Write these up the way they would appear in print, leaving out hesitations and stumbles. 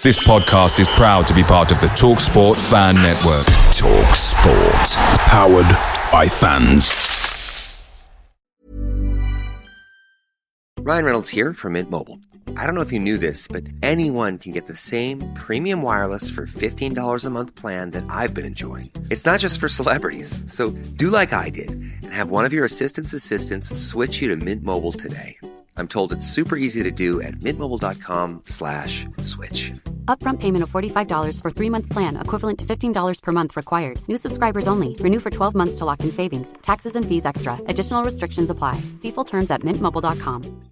This podcast is proud to be part of the TalkSport Fan Network. TalkSport. Powered by fans. Ryan Reynolds here from Mint Mobile. I don't know if you knew this, but anyone can get the same premium wireless for $15 a month plan that I've been enjoying. It's not just for celebrities. So do like I did and have one of your assistants switch you to Mint Mobile today. I'm told it's super easy to do at mintmobile.com/switch. Upfront payment of $45 for 3-month plan, equivalent to $15 per month required. New subscribers only. Renew for 12 months to lock in savings. Taxes and fees extra. Additional restrictions apply. See full terms at mintmobile.com.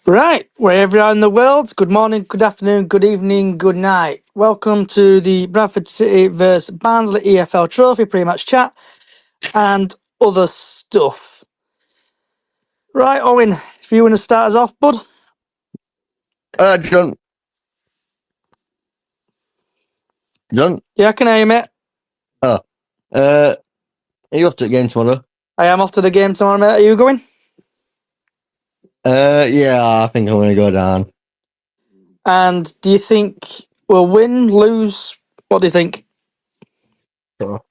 Right, wherever you are in the world, good morning, good afternoon, good evening, good night. Welcome to the Bradford City vs Barnsley EFL Trophy pre-match chat and other stuff. Right, Owen, if you want to start us off, bud. John. Yeah, I can hear you, mate. Are you off to the game tomorrow? I am off to the game tomorrow, mate. Are you going? Yeah, I think I'm going to go down. And do you think we'll win, lose? What do you think? Sure.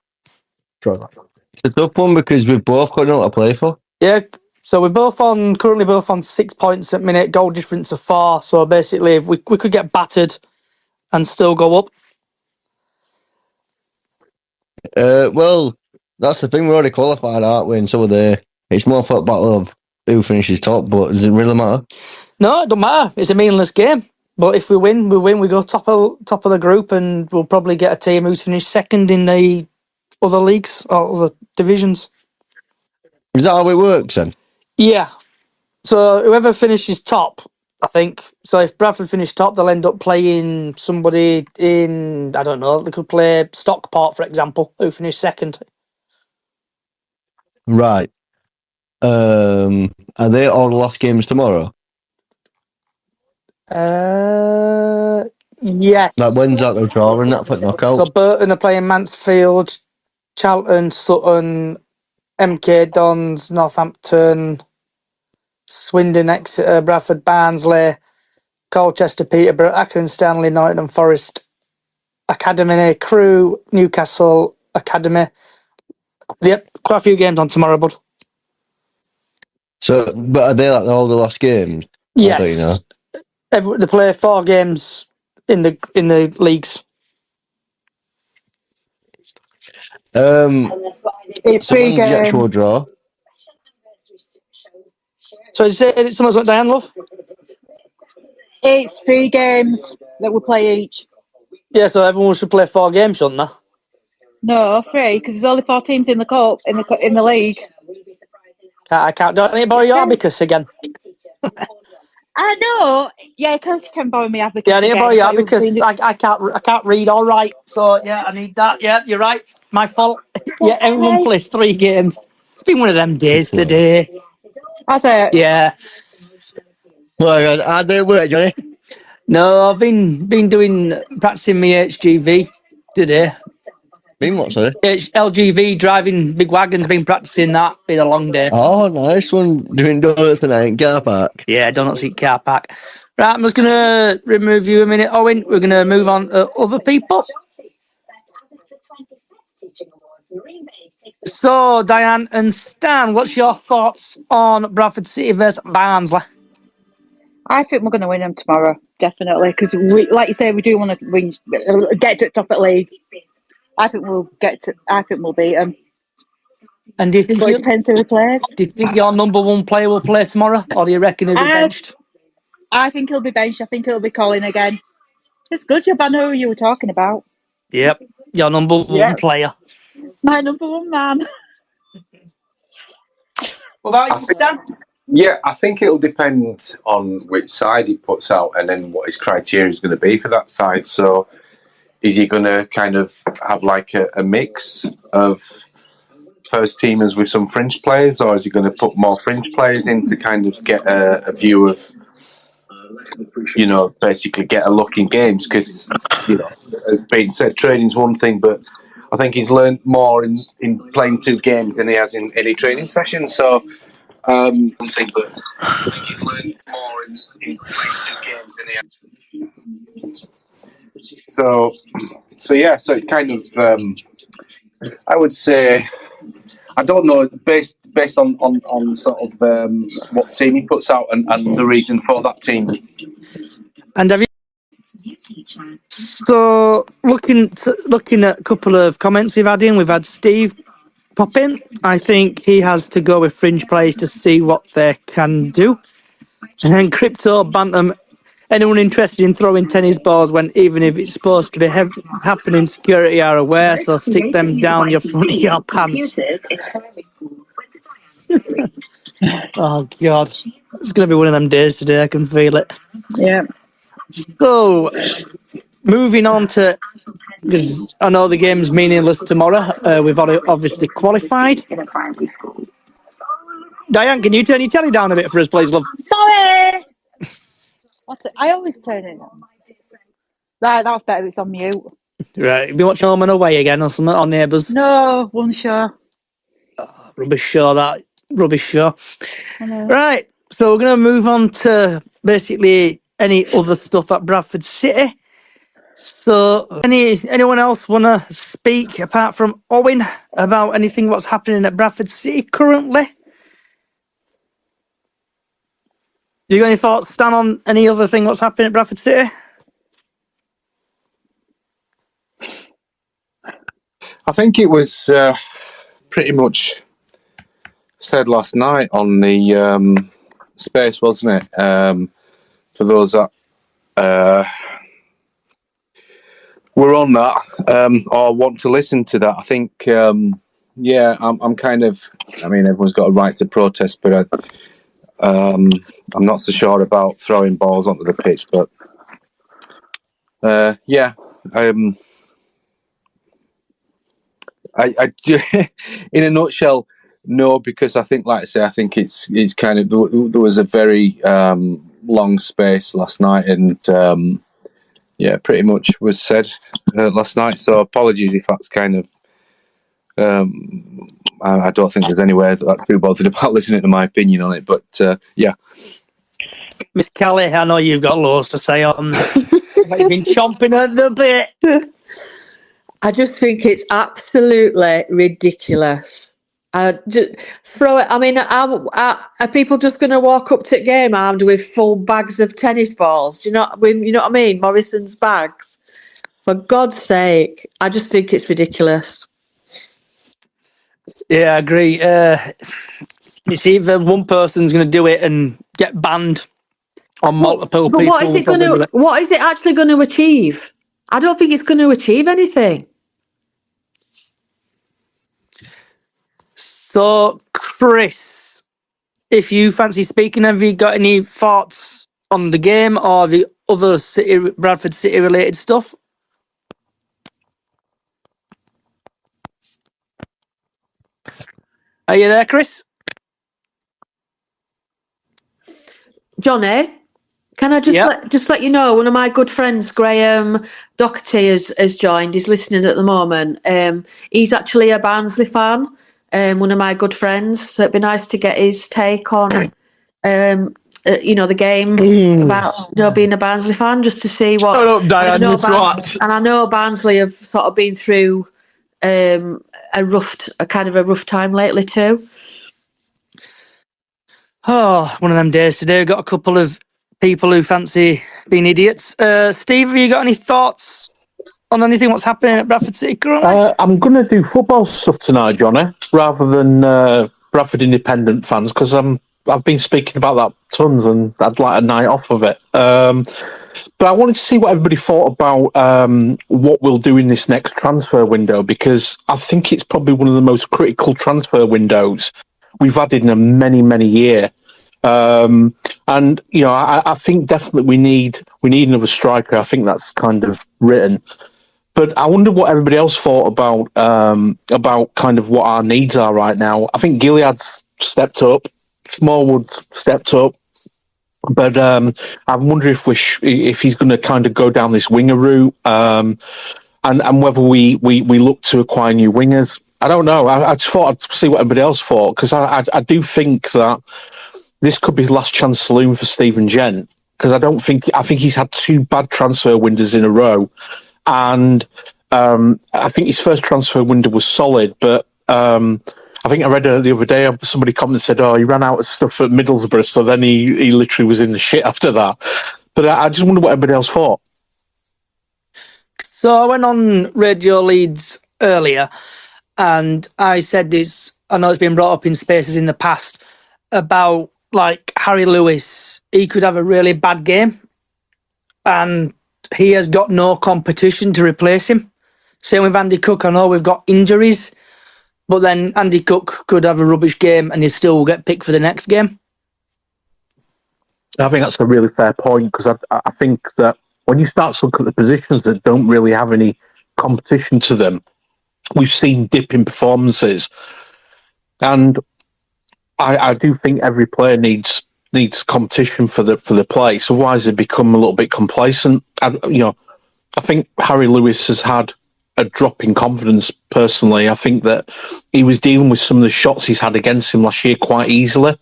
It's a tough one because we've both got nothing to play for. Yeah, so we're currently both on 6 points at minute, goal difference of 4. So basically, we could get battered and still go up. Well, that's the thing. We're already qualified, aren't we? And so are they. It's more for a battle of who finishes top, but does it really matter? No, it don't matter. It's a meaningless game. But if we win, we win. We go top of the group, and we'll probably get a team who's finished second in the other leagues or other divisions. Is that how it works then? Yeah. So whoever finishes top, I think. So if Bradford finish top, they'll end up playing somebody in, I don't know, they could play Stockport, for example, who finished second. Right. Are they all the last games tomorrow? Yes. Like when's that the draw and that for knockout? So Burton are playing Mansfield, Charlton, Sutton, MK Dons, Northampton, Swindon, Exeter, Bradford, Barnsley, Colchester, Peterborough, Accrington, Stanley, Nottingham Forest, Academy, Crewe, Newcastle, Academy. Yep, quite a few games on tomorrow, bud. So, but are they like all the last games? Yes. You know? They play 4 games in the leagues. It's 3 games. The actual draw. So is it someone's like Diane, love? It's 3 games that we play each. Yeah, so everyone should play 4 games, shouldn't they? No, 3, because there's only 4 teams in the cup in the league. I can't. Don't need to borrow your abacus again. I know. Yeah, of course you can borrow me abacus. Yeah, I need to borrow your abacus. I can't read all right. So yeah, I need that. Yeah, you're right. My fault. Yeah, everyone plays 3 games. It's been one of them days today. Has it? Yeah. Well, I do work, Johnny. No, I've been practicing my HGV today. Been what, sorry? LGV, driving big wagons, been practicing that. Been a long day. Oh, nice one. Doing donuts tonight in car park. Yeah, donuts in car park. Right, I'm just going to remove you a minute, Owen. We're going to move on to other people. So, Diane and Stan, what's your thoughts on Bradford City versus Barnsley? I think we're going to win them tomorrow, definitely. Because, like you say, we do want to win, get to the top at league. I think we'll beat them. And do you think it depends who plays. Do you think your number 1 player will play tomorrow, or do you reckon he'll be benched? I think he'll be benched. I think he'll be Colin again. It's good, Job. I know who you were talking about. Yep, your number one player. My number one man. What about you, Stan? Yeah, I think it'll depend on which side he puts out and then what his criteria is going to be for that side. So is he going to kind of have like a mix of first teamers with some fringe players, or is he going to put more fringe players in to kind of get a view of, basically get a look in games? Because, as being said, training's one thing, but I think he's learned more in playing 2 games than he has in any training session. So, I think he's learned more in playing 2 games than he has. So it's kind of, I would say, I don't know, based on sort of what team he puts out and the reason for that team. And have you? So looking at a couple of comments we've had Steve pop in. I think he has to go with fringe players to see what they can do. And then Crypto Bantam, anyone interested in throwing tennis balls when even if it's supposed to be happening, security are aware, so stick them down your front of your pants. Oh, God. It's going to be one of them days today, I can feel it. Yeah. So, moving on to, because I know the game's meaningless tomorrow, we've obviously qualified. Diane, can you turn your telly down a bit for us, please, love? Sorry! I always turn it on. Right, that's better, it's on mute. Right, you been watching Home and Away again or something, or Neighbours? No, one show. Oh, rubbish show. Right, so we're going to move on to basically any other stuff at Bradford City. So, anyone else want to speak apart from Owen about anything what's happening at Bradford City currently? You got any thoughts, Stan, on any other thing what's happening at Bradford City? I think it was pretty much said last night on the space, wasn't it? For those that were on that or want to listen to that, I think, I'm kind of, I mean, everyone's got a right to protest, but I'm not so sure about throwing balls onto the pitch, but I in a nutshell, no, because I think, like I say, I think it's kind of, there was a very long space last night, and pretty much was said last night. So apologies if that's kind of, I don't think there's anywhere that I'm too bothered about listening to my opinion on it, but yeah. Miss Kelly, I know you've got loads to say on that. You've been chomping at the bit. I just think it's absolutely ridiculous. Just throw it. I mean, are people just going to walk up to the game armed with full bags of tennis balls? Do you know what I mean? Morrison's bags. For God's sake, I just think it's ridiculous. Yeah, I agree. It's either one person's going to do it and get banned, or multiple people. What is it actually going to achieve? I don't think it's going to achieve anything. So, Chris, if you fancy speaking, have you got any thoughts on the game or the other Bradford City related stuff? Are you there, Chris? Johnny, can I just let you know, one of my good friends, Graham Doherty, has joined. He's listening at the moment. He's actually a Barnsley fan, one of my good friends. So it'd be nice to get his take on, the game about being a Barnsley fan, just to see what. Shut up, Diane, you twat. And I know Barnsley have sort of been through a rough time lately too. Oh, one of them days today. We've got a couple of people who fancy being idiots. Steve, have you got any thoughts on anything what's happening at Bradford City currently? I'm going to do football stuff tonight, Johnny, rather than Bradford Independent fans, because I've been speaking about that tons, and I'd like a night off of it. But I wanted to see what everybody thought about what we'll do in this next transfer window, because I think it's probably one of the most critical transfer windows we've had in a many, many year. And I think definitely we need another striker. I think that's kind of written. But I wonder what everybody else thought about kind of what our needs are right now. I think Gilead's stepped up, Smallwood's stepped up. But I wonder if he's going to kind of go down this winger route, and whether we look to acquire new wingers. I don't know. I just thought I'd see what everybody else thought, because I do think that this could be his last chance saloon for Stephen Gent, because I think he's had 2 bad transfer windows in a row, and I think his first transfer window was solid, but I think I read the other day, somebody commented and said, he ran out of stuff at Middlesbrough, so then he literally was in the shit after that. But I just wonder what everybody else thought. So I went on Radio Leeds earlier, and I said this, I know it's been brought up in spaces in the past, about like Harry Lewis. He could have a really bad game, and he has got no competition to replace him. Same with Andy Cook. I know we've got injuries, but then Andy Cook could have a rubbish game and he still will get picked for the next game. I think that's a really fair point, because I think that when you start to look at the positions that don't really have any competition to them, we've seen dip in performances. And I do think every player needs competition for the place. Otherwise, they become a little bit complacent. I think Harry Lewis has had a drop in confidence. Personally, I think that he was dealing with some of the shots he's had against him last year quite easily,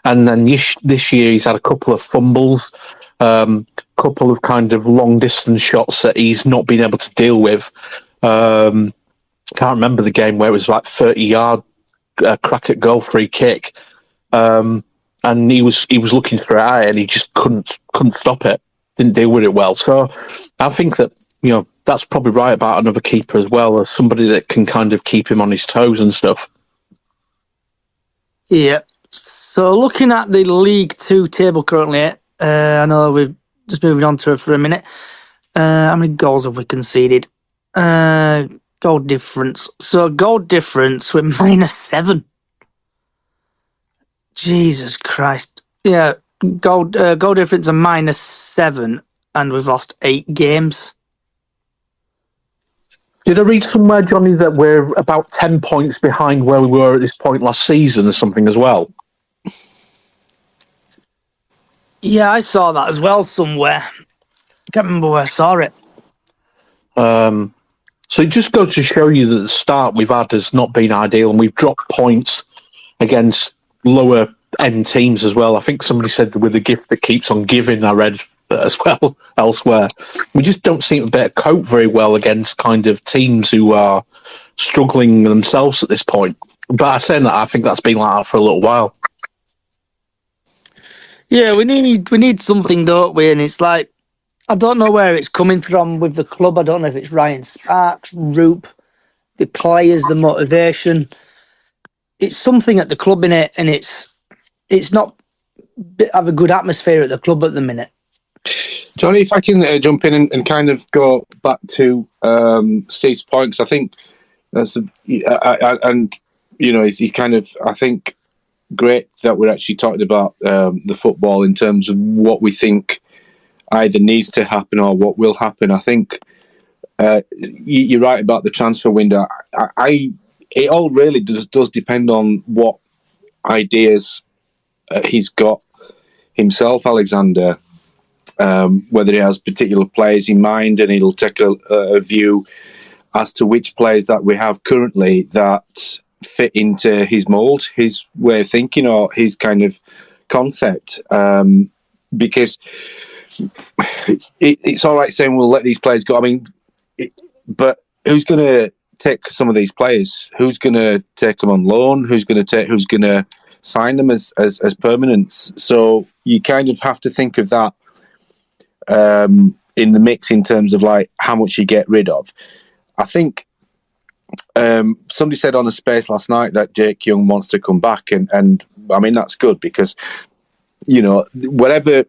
and then this year he's had a couple of fumbles, couple of kind of long distance shots that he's not been able to deal with. Can't remember the game where it was like 30-yard crack at goal free kick, and he was looking through it and he just couldn't stop it. Didn't deal with it well. So I think that that's probably right about another keeper as well, as somebody that can kind of keep him on his toes and stuff. Yeah. So looking at the League Two table currently, I know we've just moving on to it for a minute. How many goals have we conceded? Goal difference. So goal difference, we're -7. Jesus Christ. Yeah, goal difference are -7, and we've lost 8 games. Did I read somewhere, Johnny, that we're about 10 points behind where we were at this point last season or something as well? Yeah, I saw that as well somewhere. I can't remember where I saw it. So it just goes to show you that the start we've had has not been ideal, and we've dropped points against lower end teams as well. I think somebody said that we're the gift that keeps on giving, I read as well elsewhere. We just don't seem to be able to cope very well against kind of teams who are struggling themselves at this point. But I say that, I think that's been like that for a little while. Yeah, we need something, don't we? And it's like, I don't know where it's coming from with the club. I don't know if it's Ryan Sparks, Roop, the players, the motivation. It's something at the club, in it, and it's not have a good atmosphere at the club at the minute. Johnny, if I can jump in and kind of go back to Steve's point, because I think that's he's kind of, I think, great that we're actually talking about the football in terms of what we think either needs to happen or what will happen. I think you're right about the transfer window. It all really does depend on what ideas he's got himself, Alexander. Whether he has particular players in mind, and he'll take a view as to which players that we have currently that fit into his mould, his way of thinking, or his kind of concept. Because it's all right saying we'll let these players go. I mean, but who's going to take some of these players? Who's going to take them on loan? Who's going to sign them as permanents? So you kind of have to think of that in the mix in terms of like how much you get rid of. I think somebody said on a space last night that Jake Young wants to come back, and I mean that's good, because whatever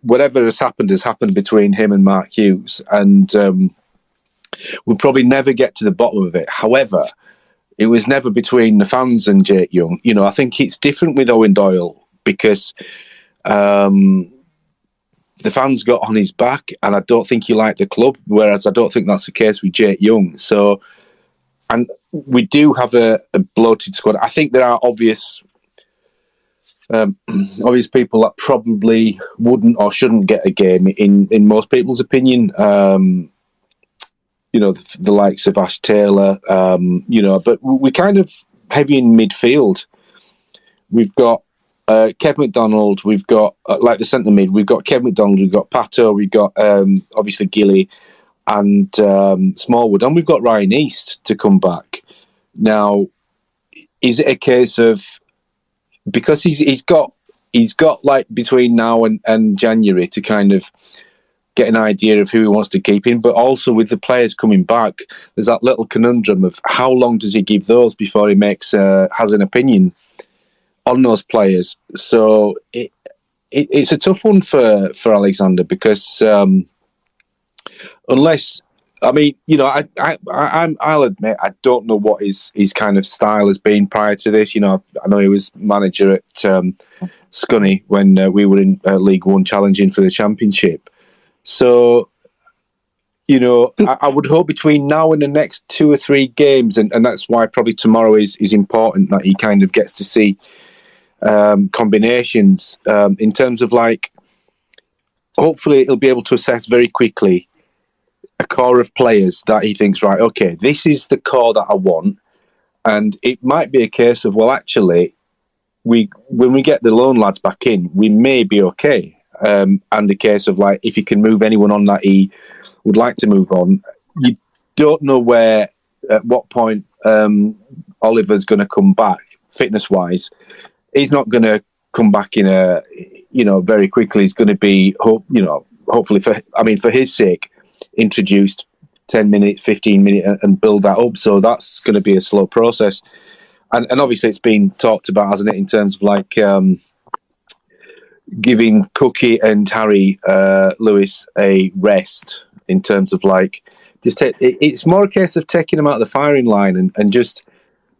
has happened between him and Mark Hughes, and we'll probably never get to the bottom of it. However, it was never between the fans and Jake Young. I think it's different with Owen Doyle because the fans got on his back, and I don't think he liked the club, whereas I don't think that's the case with Jake Young. So, and we do have a bloated squad. I think there are obvious people that probably wouldn't or shouldn't get a game in most people's opinion. The likes of Ash Taylor, but we're kind of heavy in midfield. We've got Kev McDonald, we've got, like the centre mid, we've got Kev McDonald, we've got Pato, we've got obviously Gilly and Smallwood, and we've got Ryan East to come back. Now, is it a case of, because he's got like between now and January to kind of get an idea of who he wants to keep in, but also with the players coming back, there's that little conundrum of how long does he give those before he has an opinion on those players. So it's a tough one for Alexander because unless, I mean, I'll admit I don't know what his kind of style has been prior to this. I know he was manager at Scunny when we were in League One challenging for the Championship. So, I would hope between now and the next 2 or 3 games, and that's why probably tomorrow is important, that he kind of gets to see combinations in terms of, like, hopefully he'll be able to assess very quickly a core of players that he thinks, right, okay, this is the core that I want. And it might be a case of, well, actually, when we get the loan lads back in, we may be okay. And the case of, like, if he can move anyone on that he would like to move on, you don't know at what point Oliver's going to come back, fitness-wise. He's not going to come back very quickly. He's going to be, hopefully, for his sake, introduced 10 minutes, 15 minutes and build that up. So that's going to be a slow process. And obviously it's been talked about, hasn't it, in terms of like giving Cookie and Harry Lewis a rest in terms of like, it's more a case of taking them out of the firing line and just,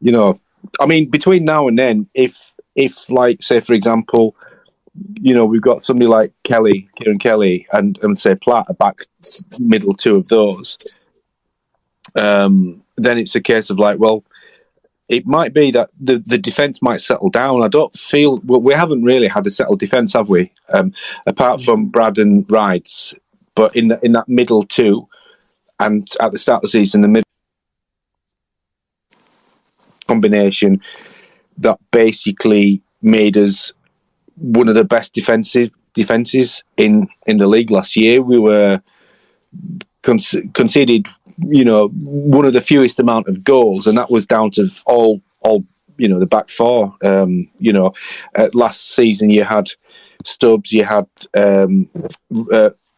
between now and then, if like, say, for example, we've got somebody like Kieran Kelly, and say Platt are back middle 2 of those. Then it's a case of like, well, it might be that the defence might settle down. I don't feel we haven't really had a settled defence, have we? Apart from Brad and Rides, but in that middle 2, and at the start of the season, the middle combination that basically made us one of the best defences in the league last year. We were conceded, one of the fewest amount of goals, and that was down to all the back 4. Last season you had Stubbs, you had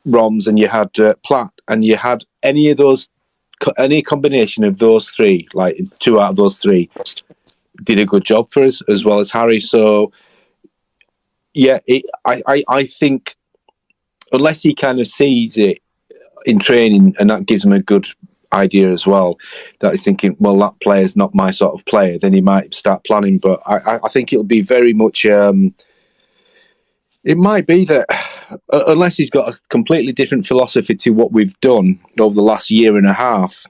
Roms, and you had Platt, and you had any combination of those 3, like 2 out of those 3, did a good job for us, as well as Harry. So yeah, I think unless he kind of sees it in training, and that gives him a good idea as well, that he's thinking, well, that player's not my sort of player, then he might start planning. But I think it'll be very much, it might be that unless he's got a completely different philosophy to what we've done over the last year and a half,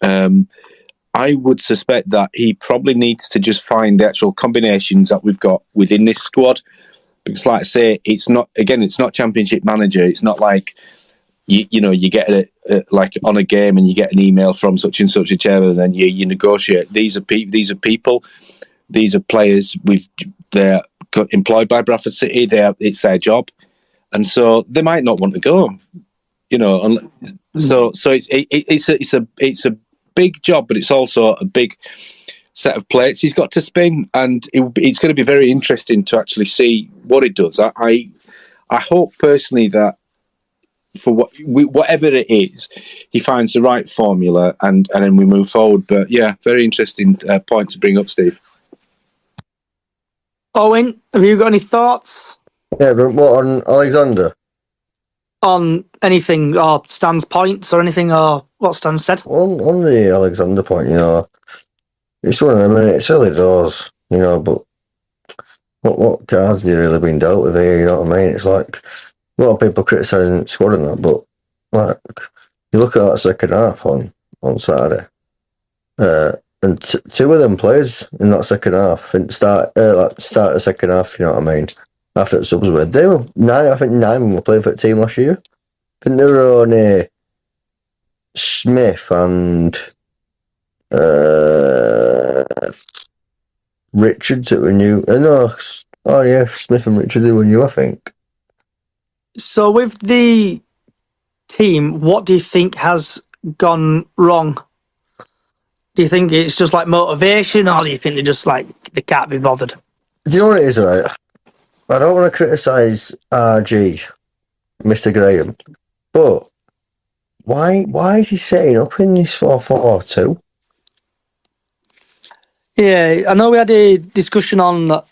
I would suspect that he probably needs to just find the actual combinations that we've got within this squad. Because, like I say, it's not Championship Manager. It's not like you get like on a game and you get an email from such and such a chairman, and then you negotiate. These are people. These are players. They're employed by Bradford City. It's their job, and so they might not want to go. So it's a big job, but it's also a big set of plates he's got to spin, and it's going to be very interesting to actually see what it does. I hope personally that for whatever it is, he finds the right formula, and then we move forward. But yeah, very interesting point to bring up, Steve. Owen, have you got any thoughts? Yeah, but what on Alexander? On anything, or Stan's points, or anything, or what Stan said? On the Alexander point, it's one of them, and it's early doors, but what cards have they really been dealt with here, you know what I mean? It's like, a lot of people criticising the squad and that, but, like, you look at that second half on Saturday, and two of them players in that second half, start the second half, you know what I mean? After the subs were, they were nine of them were playing for the team last year. I think they were only Smith and Richards that were new. Smith and Richards who were new, I think. So with the team, what do you think has gone wrong? Do you think it's just like motivation, or do you think they can't be bothered? Do you know what it is, right? I don't want to criticise RG, Mr. Graham, but why is he setting up in this 4-4-2? Yeah, I know we had a discussion on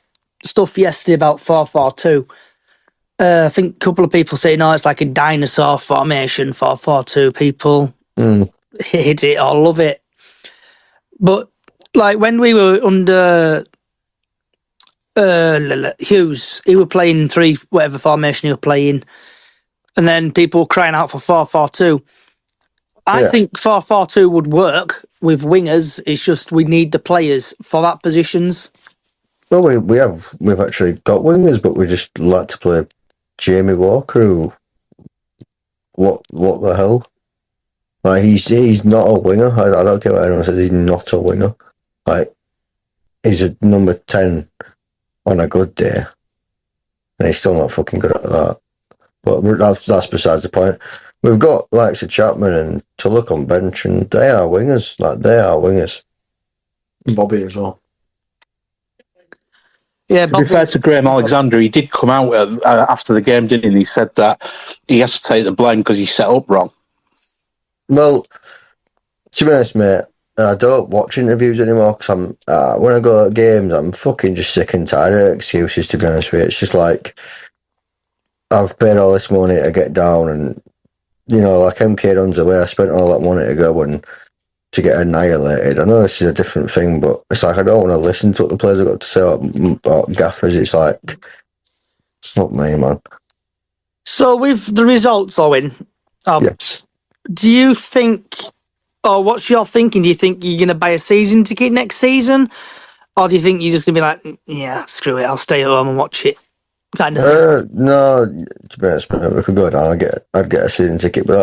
stuff yesterday about 4-4-2. I think a couple of people say, no, it's like a dinosaur formation, 4-4-2. People hate it or love it. But like when we were under Hughes, he were playing 3, whatever formation he was playing, and then people were crying out for 4-4-2. I think 4-4-2 would work with wingers. It's just we need the players for that positions. Well, we've actually got wingers, but we just like to play Jamie Walker. Who, what the hell? Like he's not a winger. I don't care what anyone says. He's not a winger. Like he's a number 10 on a good day, and he's still not fucking good at that. But that's besides the point. We've got like Chapman and Tulloch on bench, and they are wingers. Bobby as well. Yeah, to be fair to Graham Alexander, he did come out after the game, didn't he? And he said that he has to take the blame because he set up wrong. Well, to be honest, mate, I don't watch interviews anymore because when I go to games, I'm fucking just sick and tired of excuses, to be honest with you. It's just like, I've paid all this money to get down, and, like MK Dunn's away, I spent all that money to go and to get annihilated. I know this is a different thing, but it's like I don't want to listen to what the players have got to say about gaffers. It's like, fuck me, man. So with the results, Owen, yes. Do you think, or what's your thinking? Do you think you're going to buy a season ticket next season? Or do you think you're just going to be like, yeah, screw it, I'll stay at home and watch it? Kind of thing. No, to be honest, we could go down. I'd get a season ticket, but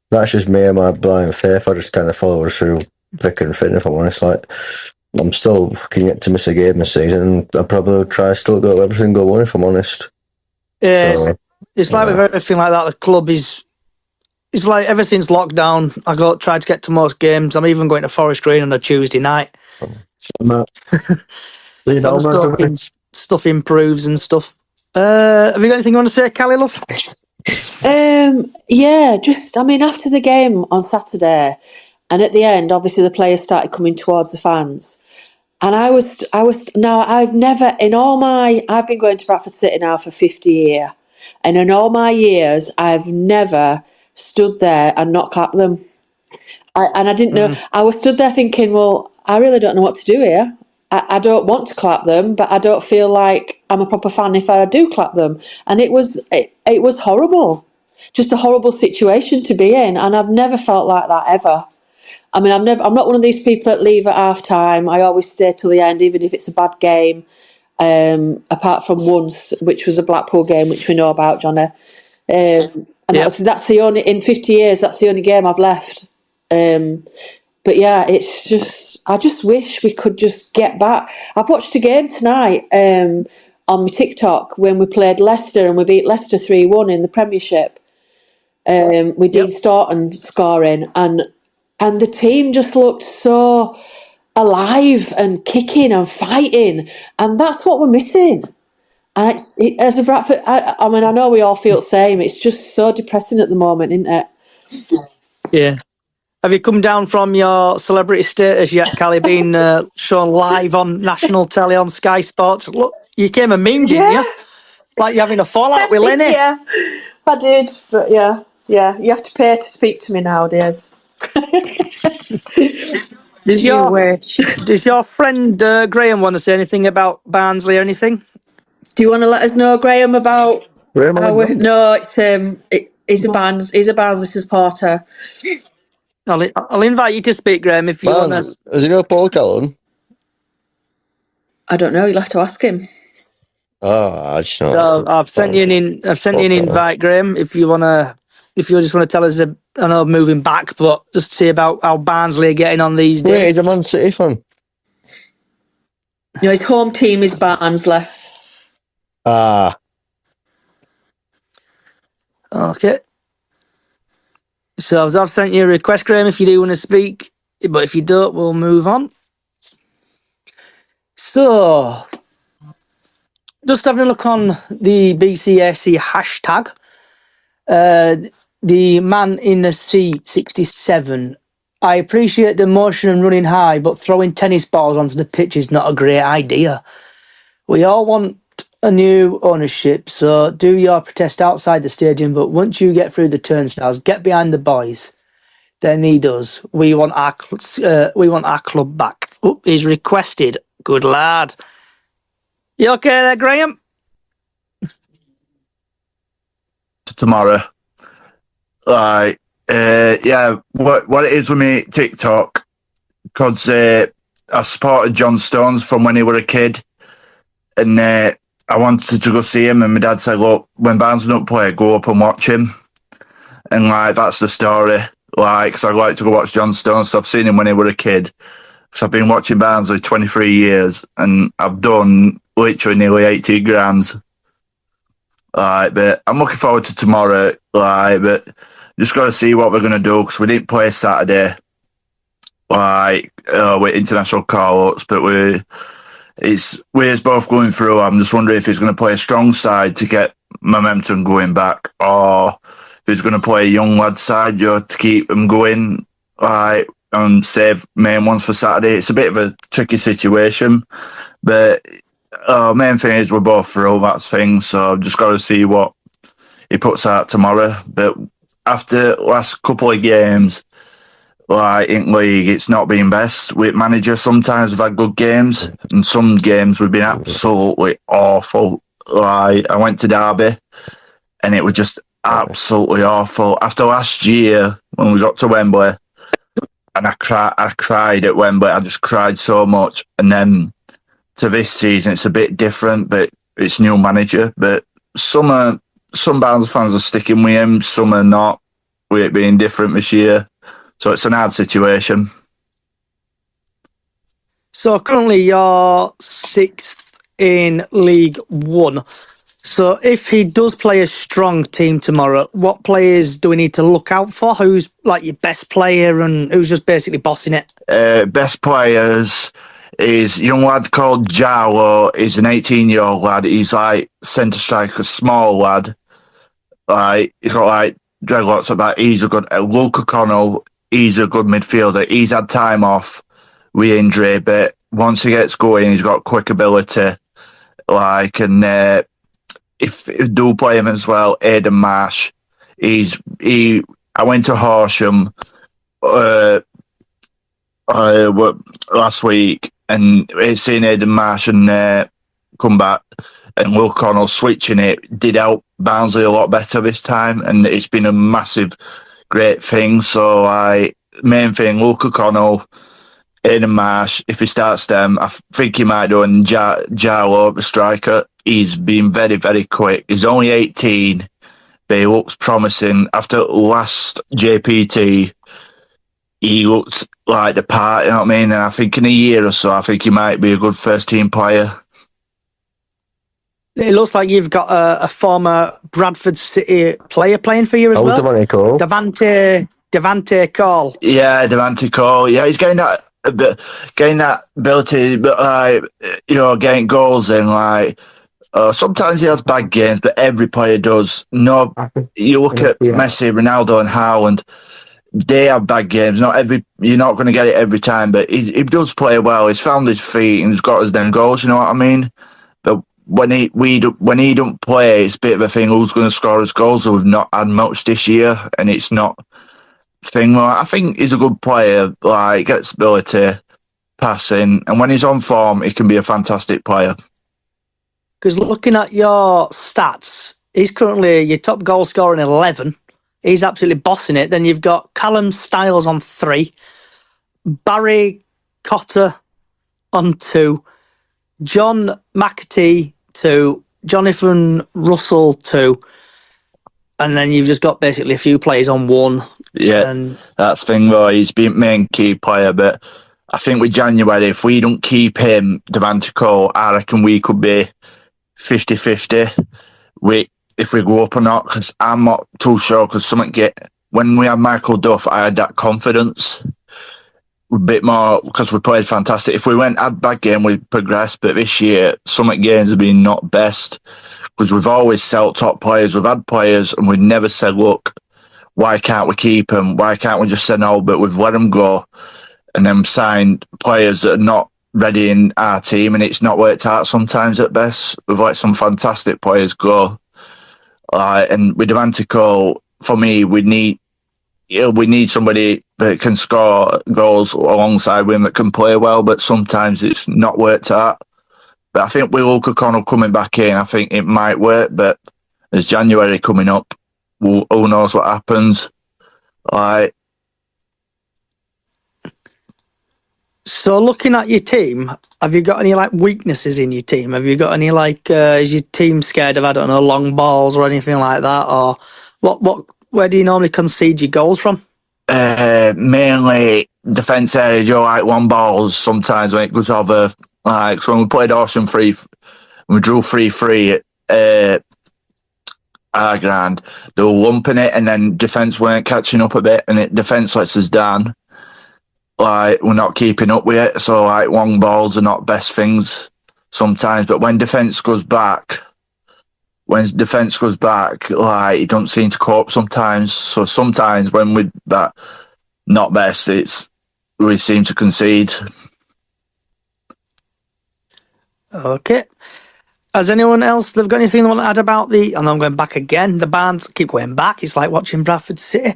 that's just me and my blind faith. I just kind of follow through thick and thin, if I'm honest. Like, I'm still fucking yet to miss a game this season, and I'd probably try still go to every single one, if I'm honest. Yeah, so, it's like with everything like that, the club is... It's like ever since lockdown, I tried to get to most games. I'm even going to Forest Green on a Tuesday night. Stuff improves and stuff. Have you got anything you want to say, Callie, love? Yeah, after the game on Saturday, and at the end, obviously the players started coming towards the fans. And I've been going to Bradford City now for 50 years. And in all my years, I've never stood there and not clapped them. I didn't know. I was stood there thinking, well, I really don't know what to do here. I don't want to clap them, but I don't feel like I'm a proper fan if I do clap them. And it was horrible. Just a horrible situation to be in. And I've never felt like that ever. I mean, I'm not one of these people that leave at half time. I always stay till the end, even if it's a bad game. Apart from once, which was a Blackpool game, which we know about, Johnny. That's the only, in 50 years, that's the only game I've left. But yeah, it's just, I just wish we could just get back. I've watched a game tonight on my TikTok when we played Leicester and we beat Leicester 3-1 in the Premiership. With Dean Staunton scoring, and the team just looked so alive and kicking and fighting, and that's what we're missing. And as a Bradford, I mean, I know we all feel the same. It's just so depressing at the moment, isn't it? Yeah. Have you come down from your celebrity status yet, Callie, being shown live on national telly on Sky Sports? Look, you came a meme, didn't you? Like you're having a fallout with Lenny. Yeah, I did, but yeah, you have to pay to speak to me nowadays. Does You your wish. does your friend Graham want to say anything about Barnsley or anything? Do you want to let us know, Graham, about Graham how Alexander. No, he's a Barnsley supporter. I'll invite you to speak, Graham, if you want Man, to. as you know, Paul Callan. I don't know. You'll have to ask him. Oh, I just So know. I've sent you an invite, Graham. If you just want to tell us, I know moving back, but just see about how Barnsley are getting on these Wait, days. he's a Man City fan. His home team is Barnsley. Ah, Okay. So I've sent you a request, Graham, if you do want to speak. But if you don't, we'll move on. So, just having a look on the BCSC hashtag. The man in the seat, 67. I appreciate the motion and running high, but throwing tennis balls onto the pitch is not a great idea. We all want a new ownership, so do your protest outside the stadium, but once you get through the turnstiles, get behind the boys. They need us. We want our club back. Oh, he's requested. Good lad. You okay there, Graham? Tomorrow. Like, yeah, what it is with me TikTok, because I supported John Stones from when he was a kid, and I wanted to go see him, and my dad said, look, when Barnsley don't play, go up and watch him. And like, that's the story. Like, because I'd like to go watch John Stones, so I've seen him when he was a kid. So I've been watching Barnsley 23 years, and I've done literally nearly 80 grams. Like, but I'm looking forward to tomorrow. Like, but just got to see what we're gonna do, because we didn't play Saturday. Like, with international call-ups, but we're both going through. I'm just wondering if he's going to play a strong side to get momentum going back, or if he's going to play a young lad side, to keep them going, like, and save main ones for Saturday. It's a bit of a tricky situation, but main thing is we're both through, that's thing. So I've just got to see what he puts out tomorrow. But after last couple of games, like in league, it's not been best with manager. Sometimes we've had good games, and some games we've been absolutely awful. Like, I went to Derby, and it was just absolutely awful. After last year, when we got to Wembley, and I cried at Wembley. I just cried so much. And then to this season, it's a bit different, but it's new manager. But some Barnsley fans are sticking with him, some are not, with it being different this year. So it's an hard situation. So currently you're 6th in League One. So if he does play a strong team tomorrow, what players do we need to look out for? Who's like your best player and who's just basically bossing it? Best players is a young lad called Jarlo. He's an 18-year-old lad. He's like centre striker, small lad. Like, he's got like dreadlocks like that. He's a good Luke O'Connell. He's a good midfielder. He's had time off with injury, but once he gets going, he's got quick ability. Like, and if do play him as well, Aidan Marsh. I went to Horsham last week, and seeing Aidan Marsh and come back, and Will Connell switching it did help Barnsley a lot better this time, and it's been a massive, great thing. So, main thing, Luke O'Connell, Aidan Marsh, if he starts them, I think he might do, and Jarlo, the striker. He's been very, very quick. He's only 18, but he looks promising. After last JPT, he looks like the part, you know what I mean? And I think in a year or so, I think he might be a good first-team player. It looks like you've got a former Bradford City player playing for you as well. Devante Cole. Yeah, Devante Cole. Yeah, he's getting that ability, but getting goals in. Like, sometimes he has bad games, but every player does. No, you look at Messi, Ronaldo, and Haaland. They have bad games. You're not going to get it every time, but he does play well. He's found his feet and he's got us them goals. You know what I mean? But when he don't play, it's a bit of a thing. Who's going to score his goals? So we've not had much this year, and it's not a thing. I think he's a good player. Like, gets ability, passing, and when he's on form, he can be a fantastic player. Because looking at your stats, he's currently your top goal scorer in 11. He's absolutely bossing it. Then you've got Callum Styles on 3, Barry Cotter on 2, John McAtee 2, Jonathan Russell 2, and then you've just got basically a few players on 1. Yeah, that's the thing though. He's been main key player, but I think with January, if we don't keep him, Devante Cole, I reckon we could be 50-50 if we go up or not, because I'm not too sure, because when we had Michael Duff, I had that confidence a bit more, because we played fantastic. If we had a bad game, we'd progress, but this year, some games have been not best, because we've always sold top players. We've had players, and we've never said, look, why can't we keep them? Why can't we just say no? But we've let them go, and then signed players that are not ready in our team, and it's not worked out sometimes at best. We've let some fantastic players go. And with Devante Cole, for me, we need somebody that can score goals alongside him that can play well, but sometimes it's not worked out. But I think with Luke O'Connell coming back in, I think it might work, but there's January coming up. Who knows what happens? So looking at your team, have you got any weaknesses in your team? Have you got any is your team scared of, I don't know, long balls or anything like that? Or where do you normally concede your goals from? Mainly defence area, long balls sometimes when it goes over. So when we played Ocean 3, we drew 3-3 at our ground, they were lumping it, and then defence weren't catching up a bit, and defence lets us down. We're not keeping up with it, so long balls are not best things sometimes. But when defence goes back, it don't seem to cope sometimes. So sometimes when we're not best, we seem to concede. Okay. Has anyone else, they've got anything they want to add about and I'm going back again, the Barnes, keep going back, it's like watching Bradford City.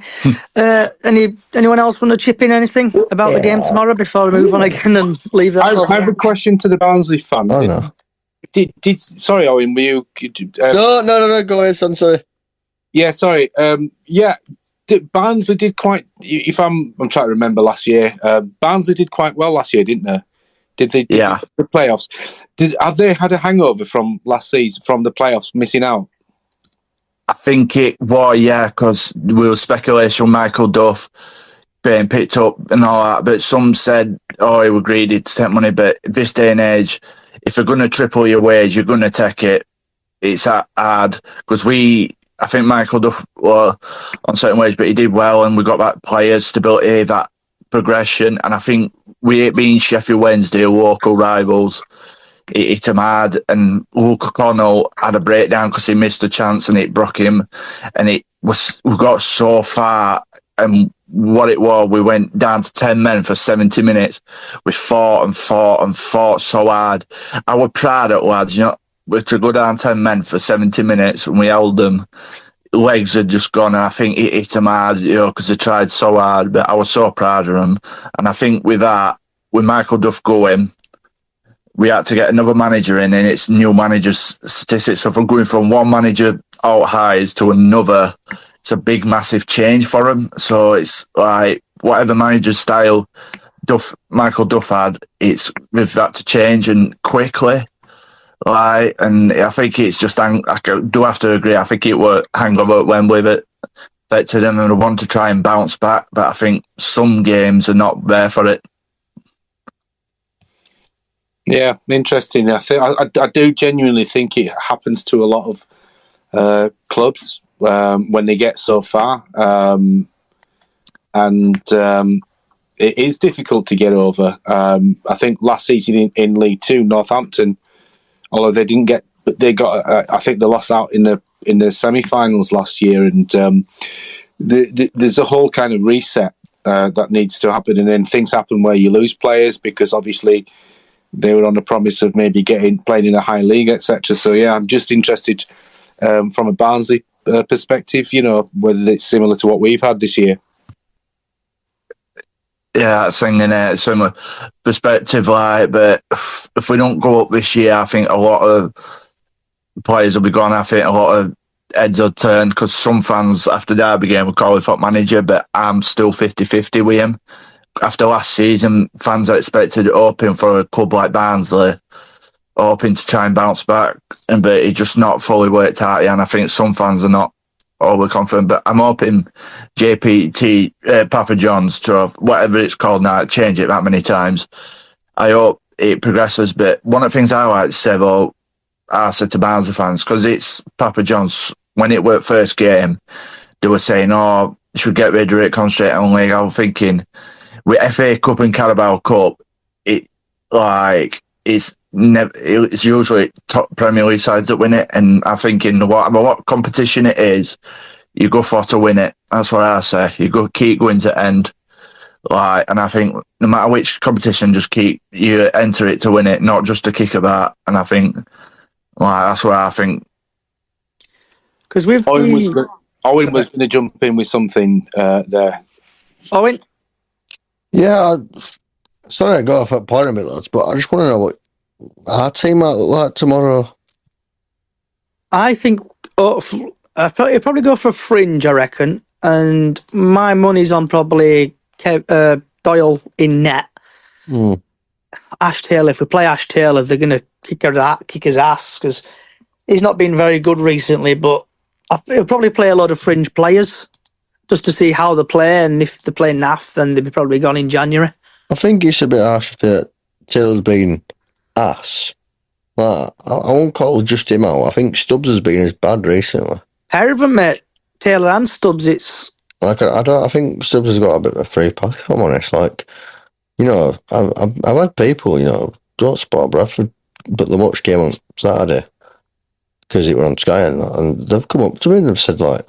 Anyone else want to chip in anything about the game tomorrow before we move on again and leave that? I have a question to the Barnsley fan. Oh, no. Sorry, Owen, were you... No, go ahead, son, sorry. Yeah, sorry. Barnsley did quite... If I'm trying to remember last year, Barnsley did quite well last year, didn't they? Did the playoffs? Have they had a hangover from last season, from the playoffs, missing out? I think it was, because we were speculation Michael Duff being picked up and all that, but some said, he was greedy to take money, but this day and age, if you're going to triple your wage, you're going to take it. It's hard, because I think Michael Duff was on certain wage, but he did well, and we got that players, stability, that progression, and I think we being Sheffield Wednesday, local rivals, it hit him hard, and Luke O'Connell had a breakdown because he missed a chance and it broke him, and we got so far, and what it was, we went down to 10 men for 70 minutes. We fought so hard. I was proud of lads, to go down 10 men for 70 minutes, and we held them. Legs had just gone, and I think it hit them hard, because they tried so hard, but I was so proud of them. And I think with that, with Michael Duff going, we had to get another manager in, and it's new manager's statistics. So from going from one manager out highs to another, it's a big, massive change for him. So it's whatever manager's style Michael Duff had, we've had to change, and quickly. And I think it's just, I do have to agree, I think it was hangover at Wembley that affected them, and I want to try and bounce back, but I think some games are not there for it. Yeah, interesting. I do genuinely think it happens to a lot of clubs when they get so far, and it is difficult to get over. I think last season in League Two, Northampton, although they didn't get, but they got. I think they lost out in the semi-finals last year, and there's a whole kind of reset that needs to happen, and then things happen where you lose players because obviously they were on the promise of maybe playing in a high league, etc. So yeah, I'm just interested from a Barnsley perspective, whether it's similar to what we've had this year. Yeah, that's thing in a similar perspective. But if we don't go up this year, I think a lot of players will be gone. I think a lot of heads will turn because some fans after Derby game will call him for manager, but I'm still 50-50 with him. After last season, fans are expected hoping for a club like Barnsley, hoping to try and bounce back, but it just not fully worked out yet. And I think some fans are not overly confident. But I'm hoping JPT, Papa John's Trophy, whatever it's called now, change it that many times. I hope it progresses. But one of the things I like to say, though, I said to Barnsley fans, because it's Papa John's, when it worked first game, they were saying, should get rid of it, concentrate on league. I was thinking, with FA Cup and Carabao Cup, it's usually top Premier League sides that win it, and I think in what competition it is, you go for to win it. That's what I say. You keep going to end. And I think no matter which competition, just you enter it to win it, not just to kick about. And I think that's what I think. Because Owen was going to jump in with something there. Owen? Yeah, sorry I got off that point a bit, lads, but I just want to know what our team might look like tomorrow. I think I'll probably go for Fringe, I reckon, and my money's on probably Doyle in net. Ash Taylor, if we play Ash Taylor, they're going to kick his ass because he's not been very good recently, but he'll probably play a lot of Fringe players just to see how they play, and if they play naff, then they'll be probably gone in January. I think it's a bit harsh that Taylor's been ass. I won't call just him out. I think Stubbs has been as bad recently. Pair of them, mate. Taylor and Stubbs, it's... I think Stubbs has got a bit of a free pack, if I'm honest. I've had people, don't support Bradford, but they watched game on Saturday because it were on Sky, and they've come up to me and they've said, that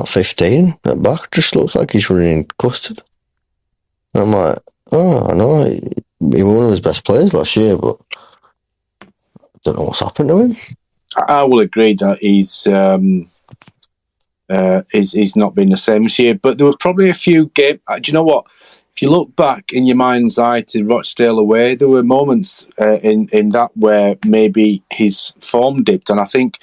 15 at back just looks like he's running in custard. And I'm like, I know, he was one of his best players last year, but I don't know what's happened to him. I will agree that he's not been the same this year, but there were probably a few games. Do you know what? If you look back in your mind's eye to Rochdale away, there were moments in that where maybe his form dipped, and I think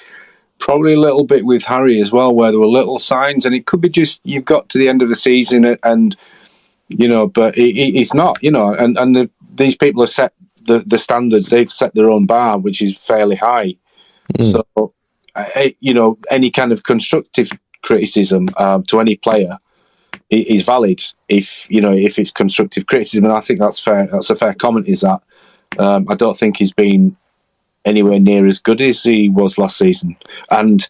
probably a little bit with Harry as well, where there were little signs, and it could be just you've got to the end of the season and but he's not, and these people have set the standards. They've set their own bar, which is fairly high. So, any kind of constructive criticism to any player is valid if it's constructive criticism, and I think that's fair. That's a fair comment. Is that I don't think he's been anywhere near as good as he was last season, and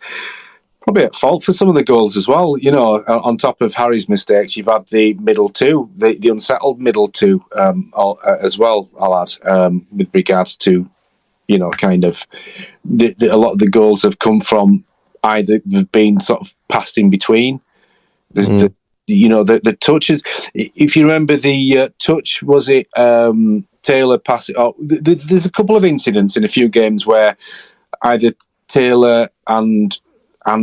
probably at fault for some of the goals as well. On top of Harry's mistakes, you've had the middle two, the unsettled middle two as well. I'll add with regards to kind of a lot of the goals have come from either being sort of passed in between. The touches. If you remember the touch, was it Taylor passing? There's a couple of incidents in a few games where either Taylor and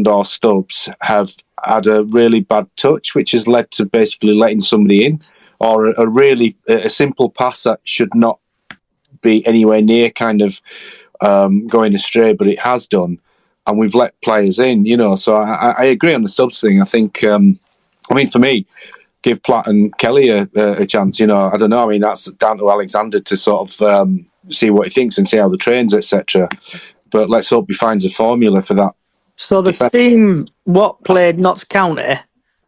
or Stubbs have had a really bad touch, which has led to basically letting somebody in, or a simple pass that should not be anywhere near kind of going astray, but it has done, and we've let players in. So I agree on the Stubbs thing. I think. For me, give Platt and Kelly a chance. I don't know. That's down to Alexander to sort of see what he thinks and see how the trains, etc. But let's hope he finds a formula for that. So the team, what played Notts County,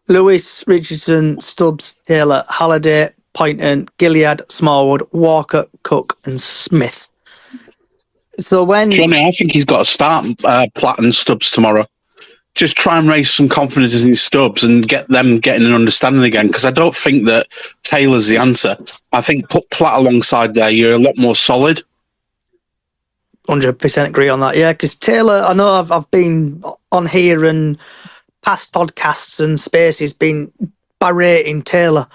Lewis, Richardson, Stubbs, Taylor, Halliday, Poynton, Gilead, Smallwood, Walker, Cook and Smith. So when... Johnny, I think he's got to start Platt and Stubbs tomorrow. Just try and raise some confidence in Stubbs and get them getting an understanding again, because I don't think that Taylor's the answer. I think put Platt alongside there, you're a lot more solid. 100% agree on that, yeah, because Taylor, I know I've been on here and past podcasts and spaces been berating Taylor.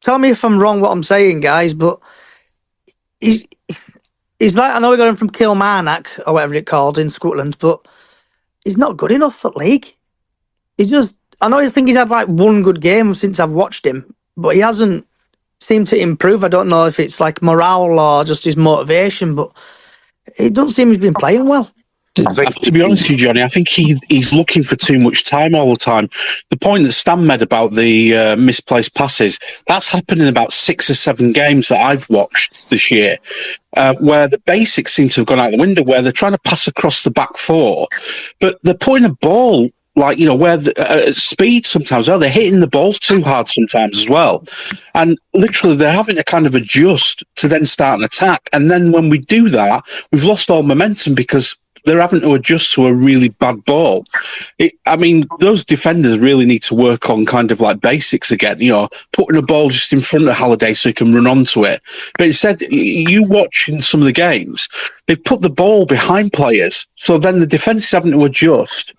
Tell me if I'm wrong what I'm saying, guys, but he's like, I know we got him from Kilmarnock or whatever it's called in Scotland, but he's not good enough at league. I know I think he's had like one good game since I've watched him, but he hasn't seemed to improve. I don't know if it's like morale or just his motivation, but it doesn't seem he's been playing well. To be honest with you, Johnny, I think he's looking for too much time all the time. The point that Stan made about the misplaced passes, that's happened in about 6 or 7 games that I've watched this year, where the basics seem to have gone out the window, where they're trying to pass across the back four, but they're putting a ball, like, where at speed sometimes, they're hitting the balls too hard sometimes as well. And literally they're having to kind of adjust to then start an attack. And then when we do that, we've lost all momentum because they're having to adjust to a really bad ball. Those defenders really need to work on kind of like basics again, putting a ball just in front of Halliday so he can run onto it. But instead, you watch in some of the games, they've put the ball behind players, so then the defence is having to adjust.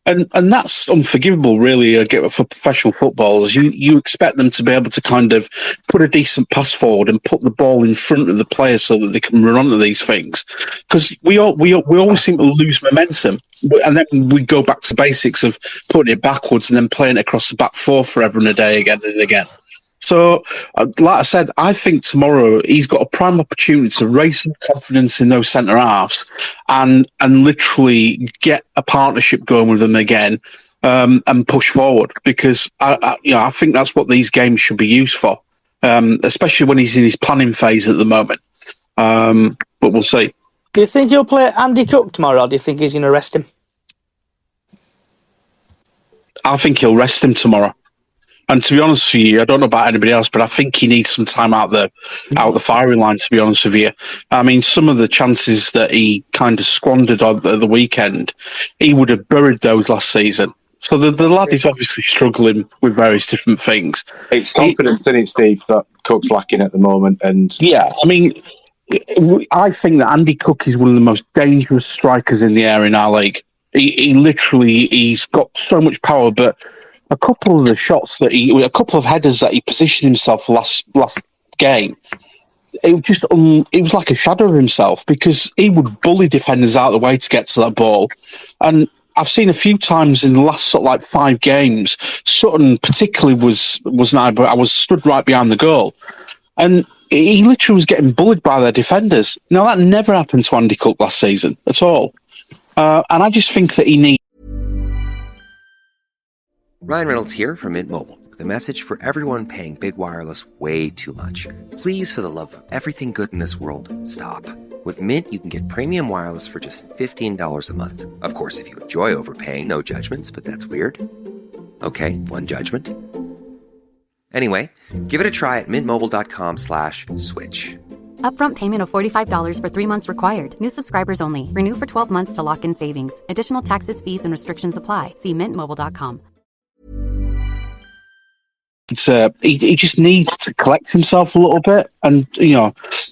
And that's unforgivable, really, for professional footballers. You expect them to be able to kind of put a decent pass forward and put the ball in front of the players so that they can run onto these things. Because we always seem to lose momentum, and then we go back to basics of putting it backwards and then playing it across the back four forever and a day again and again. So, like I said, I think tomorrow he's got a prime opportunity to raise some confidence in those centre halves and literally get a partnership going with them again and push forward, because I think that's what these games should be used for, especially when he's in his planning phase at the moment. But we'll see. Do you think he'll play Andy Cook tomorrow, or do you think he's going to rest him? I think he'll rest him tomorrow. And to be honest with you, I don't know about anybody else, but I think he needs some time out the firing line, to be honest with you. I mean, some of the chances that he kind of squandered on the weekend, he would have buried those last season. So the lad is obviously struggling with various different things. It's confidence in it, Steve, that Cook's lacking at the moment. And yeah, I think that Andy Cook is one of the most dangerous strikers in the air in our league. He's got so much power, but a couple of the shots a couple of headers that he positioned himself last game, it was like a shadow of himself, because he would bully defenders out of the way to get to that ball. And I've seen a few times in the last sort of like 5 games, Sutton particularly was I was stood right behind the goal, and he literally was getting bullied by their defenders. Now that never happened to Andy Cook last season at all, and I just think that he needs. Ryan Reynolds here from Mint Mobile with a message for everyone paying big wireless way too much. Please, for the love of everything good in this world, stop. With Mint, you can get premium wireless for just $15 a month. Of course, if you enjoy overpaying, no judgments, but that's weird. Okay, one judgment. Anyway, give it a try at mintmobile.com/switch. Upfront payment of $45 for 3 months required. New subscribers only. Renew for 12 months to lock in savings. Additional taxes, fees, and restrictions apply. See mintmobile.com. He just needs to collect himself a little bit, and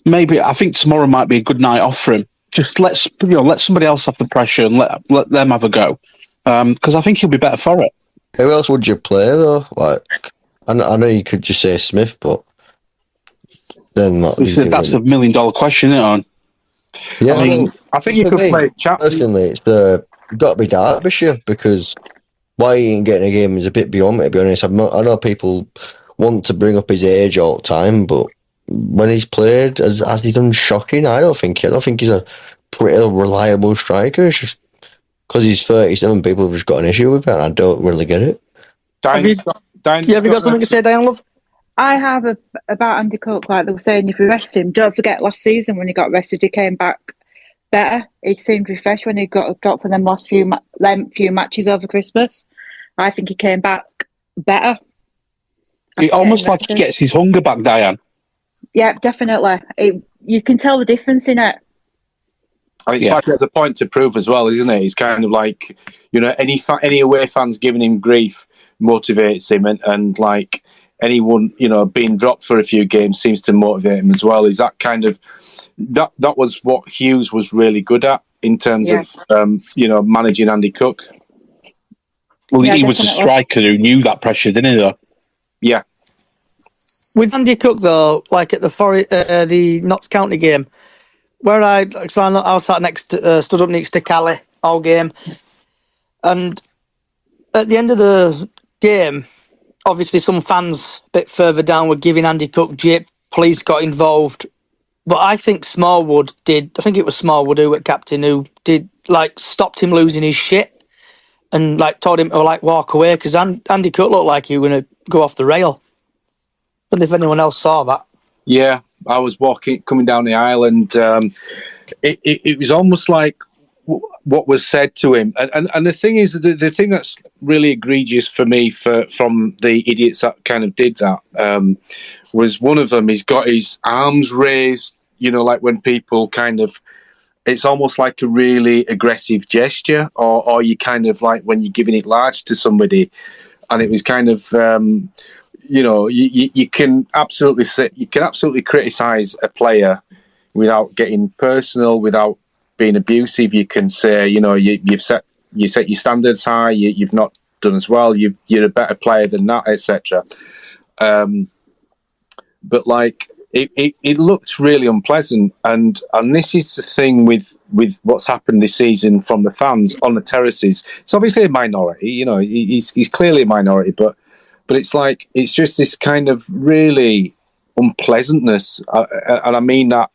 maybe I think tomorrow might be a good night off for him. Just let somebody else have the pressure and let them have a go, because I think he'll be better for it. Who else would you play though? Like, I know you could just say Smith, but then that's $1 million question, isn't it? Yeah, I think you could play Chapman. Personally, it's got to be Derbyshire, because why he ain't getting a game is a bit beyond me, to be honest. I know people want to bring up his age all the time, but when he's played, has he done shocking? I don't think he's a pretty reliable striker. It's just because he's 37, people have just got an issue with it, and I don't really get it. Have you got something to say, Diane, love? I have about Andy Cook, like they were saying, if we rest him, don't forget last season when he got rested, he came back better. He seemed refreshed when he got dropped for them last few matches over Christmas. I think he came back better. He almost like he gets his hunger back, Diane. Yeah, definitely. You can tell the difference in it. It's like there's a point to prove as well, isn't it? He's kind of like, any away fans giving him grief motivates him, and like anyone, being dropped for a few games seems to motivate him as well. Is that kind of that was what Hughes was really good at in terms of managing Andy Cook. Well, he was a striker who knew that pressure, didn't he, though? Yeah. With Andy Cook though, like at the Notts County game, where I was stood up next to Callie all game, and at the end of the game, obviously some fans a bit further down were giving Andy Cook jip. Police got involved, but I think Smallwood did. I think it was Smallwood who was captain who did stopped him losing his shit and told him to walk away because Andy Cook looked like he was going to go off the rail. I don't know if anyone else saw that. Yeah, I was coming down the aisle, and it was almost like what was said to him. And the thing is, the thing that's really egregious for me from the idiots that kind of did that was one of them. He's got his arms raised, like when people kind of. It's almost like a really aggressive gesture, or you kind of like when you're giving it large to somebody, and it was kind of. You can absolutely criticize a player without getting personal, without being abusive. You can say, you set your standards high. You've not done as well. You're a better player than that, etc. But it looked really unpleasant, and this is the thing with what's happened this season from the fans on the terraces. It's obviously a minority. He's clearly a minority, but it's just this kind of really unpleasantness, and I mean that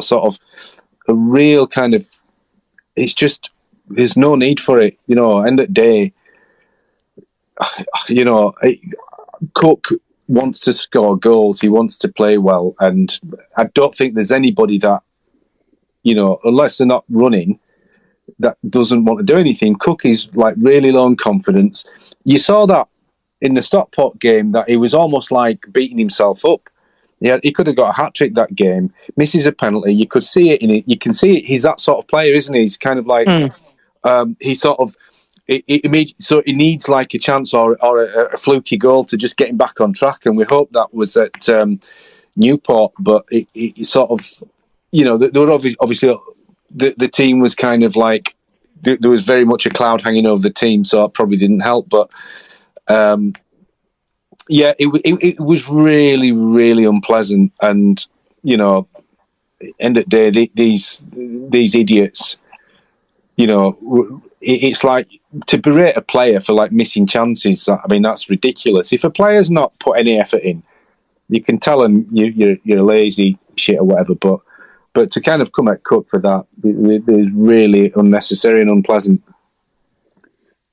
sort of a real kind of. It's just there's no need for it, End of the day, Cook wants to score goals. He wants to play well, and I don't think there's anybody that unless they're not running, that doesn't want to do anything. Cook is really low in confidence. You saw that. In the Stockport game, that he was almost like beating himself up. Yeah, he could have got a hat trick that game. Misses a penalty. You could see it in it. You can see it. He's that sort of player, isn't he? He's kind of like he sort of. So he needs like a chance or a fluky goal to just get him back on track. And we hope that was at Newport, but it sort of, there were obviously the team was kind of like there was very much a cloud hanging over the team, so it probably didn't help, but. It was really, really unpleasant, and end of the day, these idiots, it's like to berate a player for missing chances. I mean, that's ridiculous. If a player's not put any effort in, you can tell him you're lazy shit or whatever. But to kind of come at Cook for that is really unnecessary and unpleasant.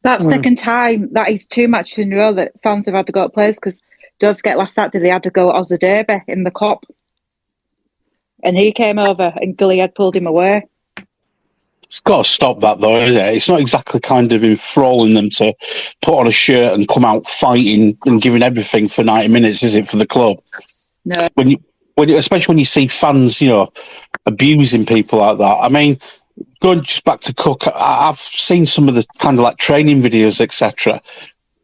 That second time, that is 2 matches in a row that fans have had to go at players, because don't forget last Saturday they had to go at Ozzy Derby in the Cup. And he came over and Gilliard pulled him away. It's got to stop that though, isn't it? It's not exactly kind of enthralling them to put on a shirt and come out fighting and giving everything for 90 minutes, is it, for the club? No. Especially when you see fans, abusing people like that. I mean, going just back to Cook, I've seen some of the kind of training videos, etc.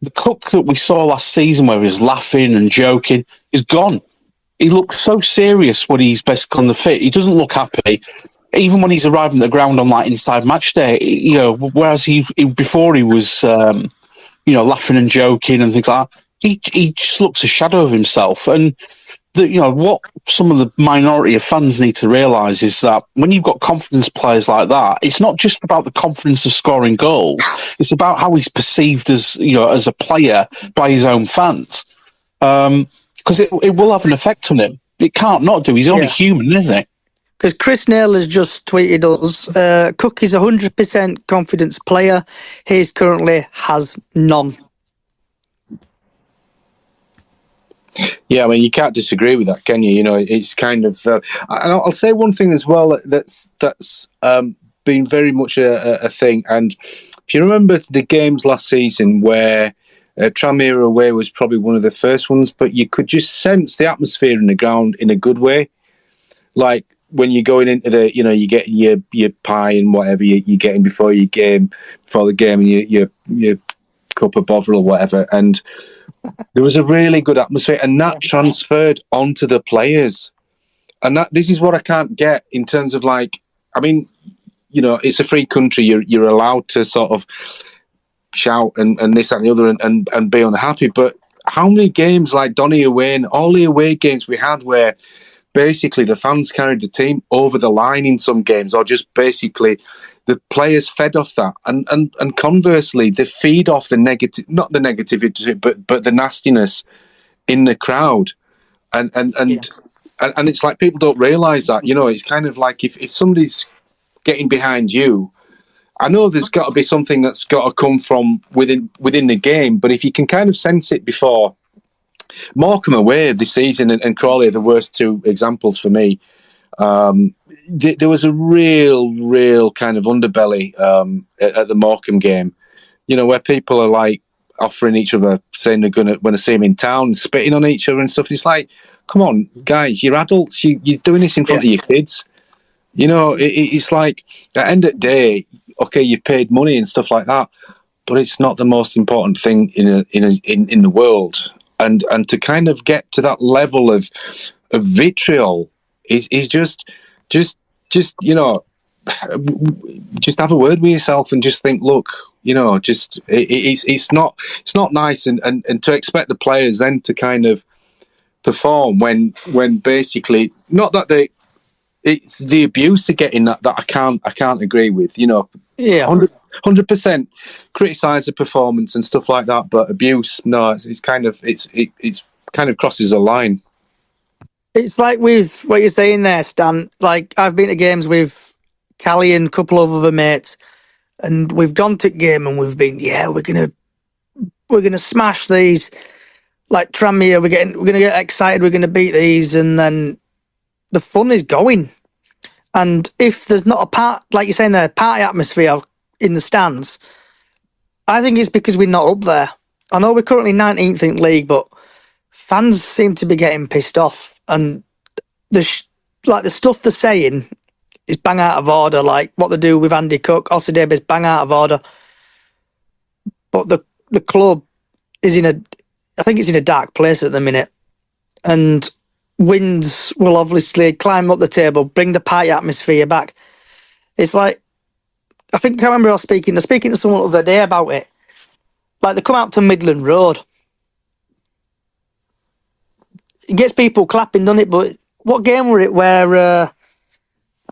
The Cook that we saw last season where he was laughing and joking is gone. He looked so serious when he's basically on the fit. He doesn't look happy. Even when he's arriving at the ground on inside match day, whereas he before he was, laughing and joking and things like that, he just looks a shadow of himself. And what some of the minority of fans need to realise is that when you've got confidence players like that, it's not just about the confidence of scoring goals. It's about how he's perceived as a player by his own fans, because it will have an effect on him. It can't not do. He's only human, isn't he? Because Chris Nail has just tweeted us, Cook is 100% confidence player. He currently has none. Yeah, I mean, you can't disagree with that, can you? It's kind of. And I'll say one thing as well that's been very much a thing. And if you remember the games last season where Tranmere away was probably one of the first ones, but you could just sense the atmosphere in the ground in a good way. Like when you're going into the, you get your pie and whatever you're getting before the game, and your cup of Bovril or whatever, and. There was a really good atmosphere, and that transferred onto the players. And this is what I can't get in terms of it's a free country. You're allowed to sort of shout and this, that, and the other, and be unhappy. But how many games like Donny away and all the away games we had where basically the fans carried the team over the line in some games, or just basically the players fed off that, and conversely they feed off the negative, not the negativity, but the nastiness in the crowd, and it's like people don't realise that, it's kind of like if somebody's getting behind you, I know there's got to be something that's got to come from within the game, but if you can kind of sense it before. Morecambe away this season and Crawley are the worst two examples for me. There was a real kind of underbelly at the Morecambe game, where people are like offering each other, saying they're going to, when they see them in town, spitting on each other and stuff. And it's like, come on, guys, you're adults. You're doing this in front of your kids. It's like, at the end of the day, okay, you've paid money and stuff like that, but it's not the most important thing in the world. And to kind of get to that level of vitriol is just just have a word with yourself and just think, look, it's not nice, and to expect the players then to kind of perform when basically, not that it's the abuse they're getting that I can't agree with, 100% criticise the performance and stuff like that, but abuse, no, it's kind of crosses a line. It's like with what you're saying there, Stan. Like, I've been to games with Callie and a couple of other mates, and we've gone to game and we've been, we're gonna smash these. Like Tranmere, we're gonna get excited. We're gonna beat these, and then the fun is going. And if there's not a part, like you're saying there, party atmosphere in the stands, I think it's because we're not up there. I know we're currently 19th in league, but fans seem to be getting pissed off, and the stuff they're saying is bang out of order. Like what they do with Andy Cook, Ossie Davis, bang out of order. But the club is I think it's in a dark place at the minute, and wins will obviously climb up the table, bring the party atmosphere back. It's like, I remember I was speaking to someone the other day about it. Like, they come out to Midland Road. It gets people clapping, doesn't it? But what game were it where, I'll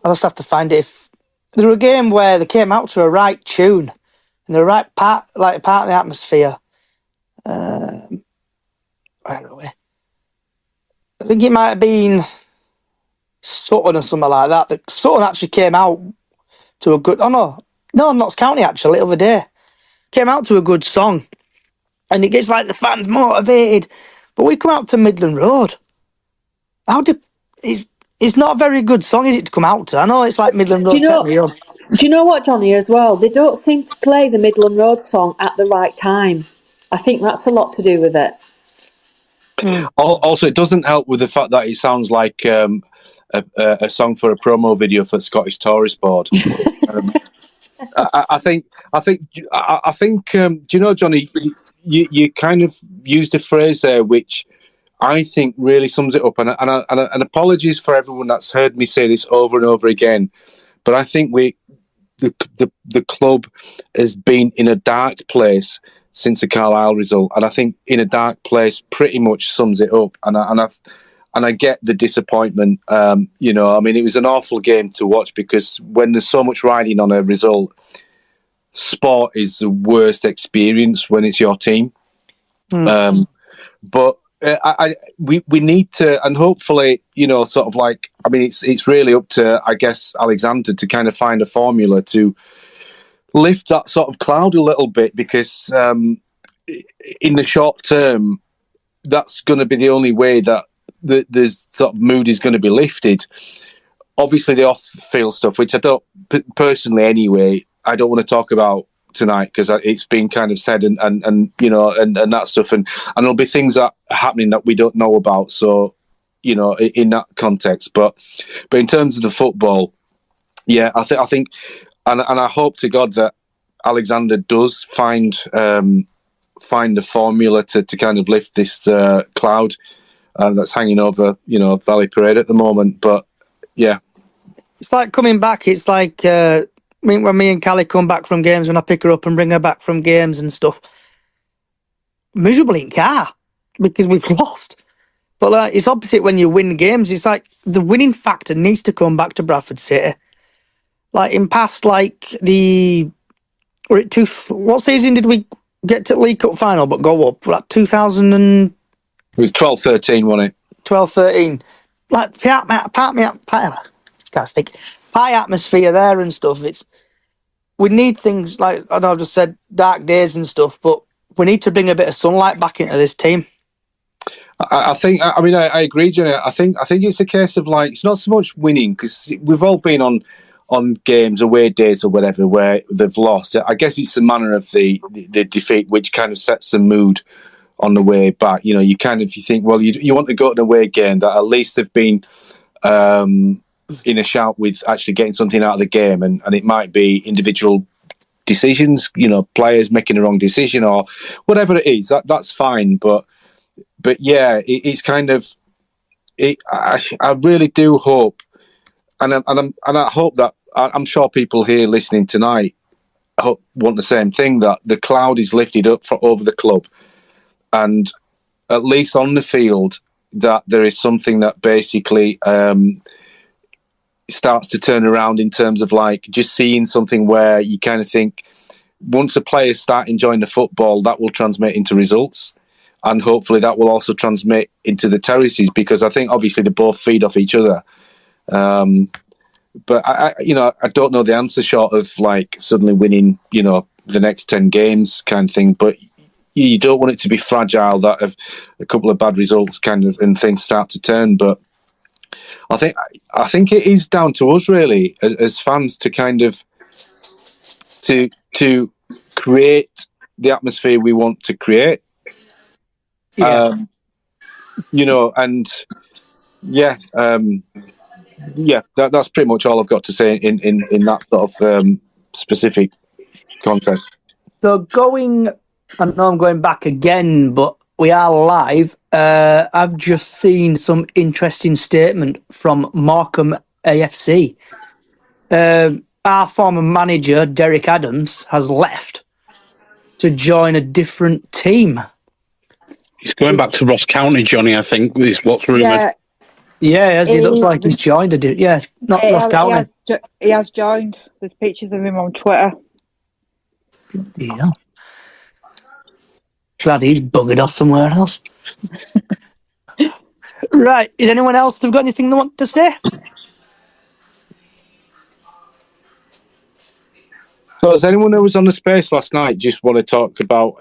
just have to find it. If there was a game where they came out to a right tune and the right part of the atmosphere. Right away. I think it might have been Sutton or something like that. But Sutton actually came out to a good... Oh, no, Notts County, actually, the other day. Came out to a good song. And it gets, like, the fans motivated. But we come out to Midland Road. It's not a very good song, is it, to come out to? I know it's like Midland Road. Do you know what, Johnny, as well? They don't seem to play the Midland Road song at the right time. I think that's a lot to do with it. Also, it doesn't help with the fact that it sounds like a song for a promo video for the Scottish Tourist Board. I think. Do you know, Johnny? You kind of used a phrase there, which I think really sums it up. And apologies for everyone that's heard me say this over and over again, but I think the club has been in a dark place since the Carlisle result, and I think in a dark place pretty much sums it up. And I get the disappointment. I mean, it was an awful game to watch, because when there's so much riding on a result, sport is the worst experience when it's your team. But we need to, and hopefully, sort of like, I mean, it's really up to, I guess, Alexander to kind of find a formula to lift that sort of cloud a little bit, because in the short term, that's going to be the only way that the sort of mood is going to be lifted. Obviously, the off-field stuff, which I don't personally, anyway, I don't want to talk about tonight, because it's been kind of said and that stuff, and there'll be things that are happening that we don't know about. So, in that context, but in terms of the football, yeah, I think. And I hope to God that Alexander does find the formula to kind of lift this cloud that's hanging over, Valley Parade at the moment. But yeah, it's like coming back. It's like when me and Callie come back from games, when I pick her up and bring her back from games and stuff. Miserable in car. because we've lost. But like, it's opposite when you win games. It's like the winning factor needs to come back to Bradford City. Like in past, like what season did we get to League Cup final but go up? Like 2000 and... It was 12-13, wasn't it? 12-13. Like pie atmosphere there and stuff. We need things like, I know I've just said dark days and stuff, but we need to bring a bit of sunlight back into this team. I think. I mean, I agree, Jenny. I think it's a case of like, it's not so much winning, because we've all been on games, away days or whatever, where they've lost. I guess it's the manner of the defeat which kind of sets the mood on the way back. You know, you think, well, you want to go to an away game that at least they've been in a shout with actually getting something out of the game, and it might be individual decisions, you know, players making the wrong decision or whatever it is. That's fine, but yeah, it's kind of. I really do hope, and I hope that I'm sure people here listening tonight want the same thing, that the cloud is lifted up over the club, and at least on the field, that there is something that basically starts to turn around in terms of like just seeing something where you kind of think, once the players start enjoying the football, that will transmit into results. And hopefully that will also transmit into the terraces, because I think obviously they both feed off each other. But I don't know the answer short of like suddenly winning, you know, the next 10 games kind of thing. But you don't want it to be fragile, that a couple of bad results kind of and things start to turn. But I think it is down to us really as fans to kind of to create the atmosphere we want to create. Yeah. You know, and that's pretty much all I've got to say in that sort of specific context. So I know I'm going back again, but we are live. I've just seen some interesting statement from Markham AFC. Our former manager, Derek Adams, has left to join a different team. He's going back to Ross County, Johnny, I think, is what's rumoured. Yeah, he looks like he's joined a dude. Yeah, not Ross County. He has joined. There's pictures of him on Twitter. Yeah. Glad he's buggered off somewhere else. Right, is anyone else have got anything they want to say? So does anyone who was on the space last night just want to talk about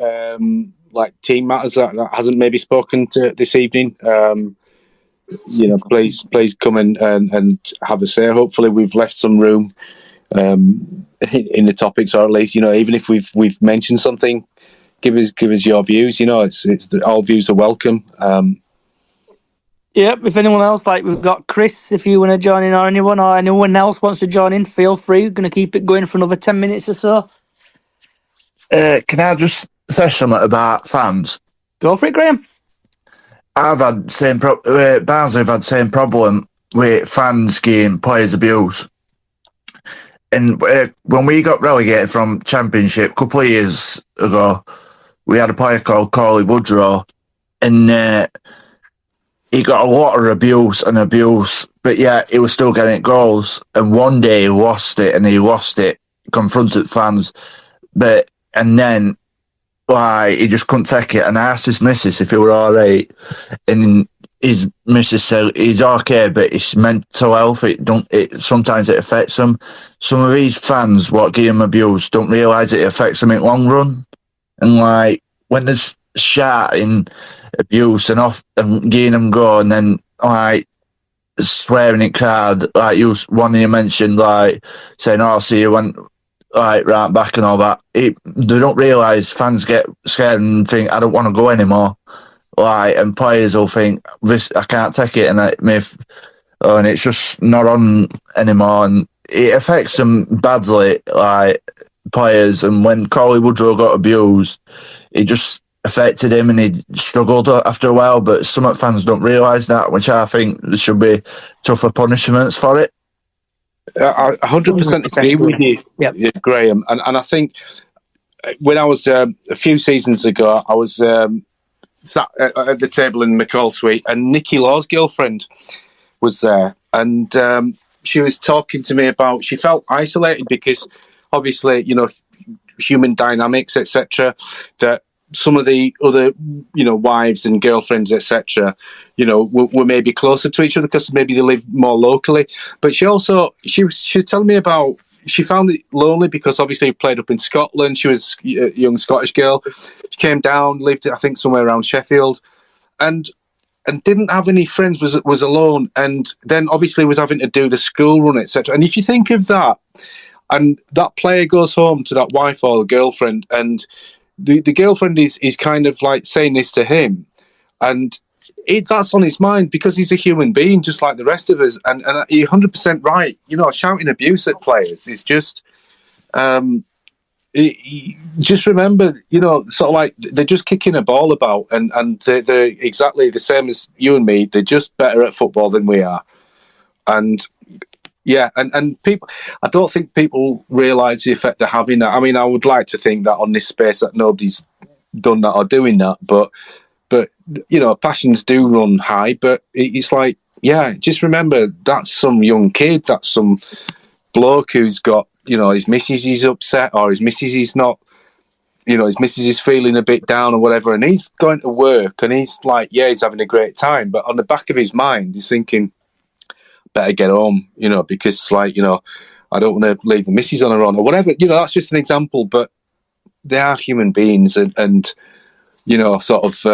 like team matters that hasn't maybe spoken to this evening? You know, please come and have a say. Hopefully we've left some room in the topics, or at least, you know, even if we've mentioned something, give us your views. You know, it's all views are welcome. Yep, if anyone else, like we've got Chris, if you want to join in, or anyone else wants to join in, feel free. We're going to keep it going for another 10 minutes or so. Can I just say something about fans? Go for it, Graham. I've had Barnsley have had the same problem with fans getting players abuse. And when we got relegated from Championship a couple of years ago, we had a player called Corley Woodrow, and he got a lot of abuse, but yeah, he was still getting goals. And one day he lost it, confronted fans, and then he just couldn't take it. And I asked his missus if he were all right, and his missus said he's okay, but it's mental health. Sometimes it affects him. Some of these fans what get him abused don't realise it affects them in the long run. And like when there's shouting, abuse and off and getting them go, and then like swearing in crowd, like one of you mentioned, like saying, "Oh, I'll see you when." Like right back and all that. They don't realise fans get scared and think, I don't want to go anymore. Like, and players will think, this I can't take it, and and it's just not on anymore, and it affects them badly, like players. And when Corley Woodrow got abused, it just affected him, and he struggled after a while. But some fans don't realise that, which I think there should be tougher punishments for it. I 100% agree with you, Graham. And I think when I was a few seasons ago, I was sat at the table in the McCall suite, and Nicky Law's girlfriend was there, and she was talking to me about, she felt isolated because obviously, human dynamics, etc., that some of the other, wives and girlfriends, etc., were maybe closer to each other because maybe they live more locally. But she was telling me about, she found it lonely because obviously played up in Scotland. She was a young Scottish girl. She came down, lived, I think, somewhere around Sheffield, and didn't have any friends, was alone, and then obviously was having to do the school run, etc. And if you think of that, and that player goes home to that wife or girlfriend, and the girlfriend is kind of like saying this to him, and that's on his mind because he's a human being just like the rest of us, and you're 100% right. Shouting abuse at players is just just remember, sort of like they're just kicking a ball about, and they're exactly the same as you and me. They're just better at football than we are, and yeah, and people, I don't think people realise the effect they're having. I mean, I would like to think that on this space that nobody's done that or doing that, but passions do run high. But it's like, yeah, just remember that's some young kid, that's some bloke who's got, his missus is upset, or his missus is not, his missus is feeling a bit down or whatever, and he's going to work and he's like, yeah, he's having a great time, but on the back of his mind, he's thinking, better get home, because I don't want to leave the missus on her own or whatever. That's just an example, but they are human beings, and sort of,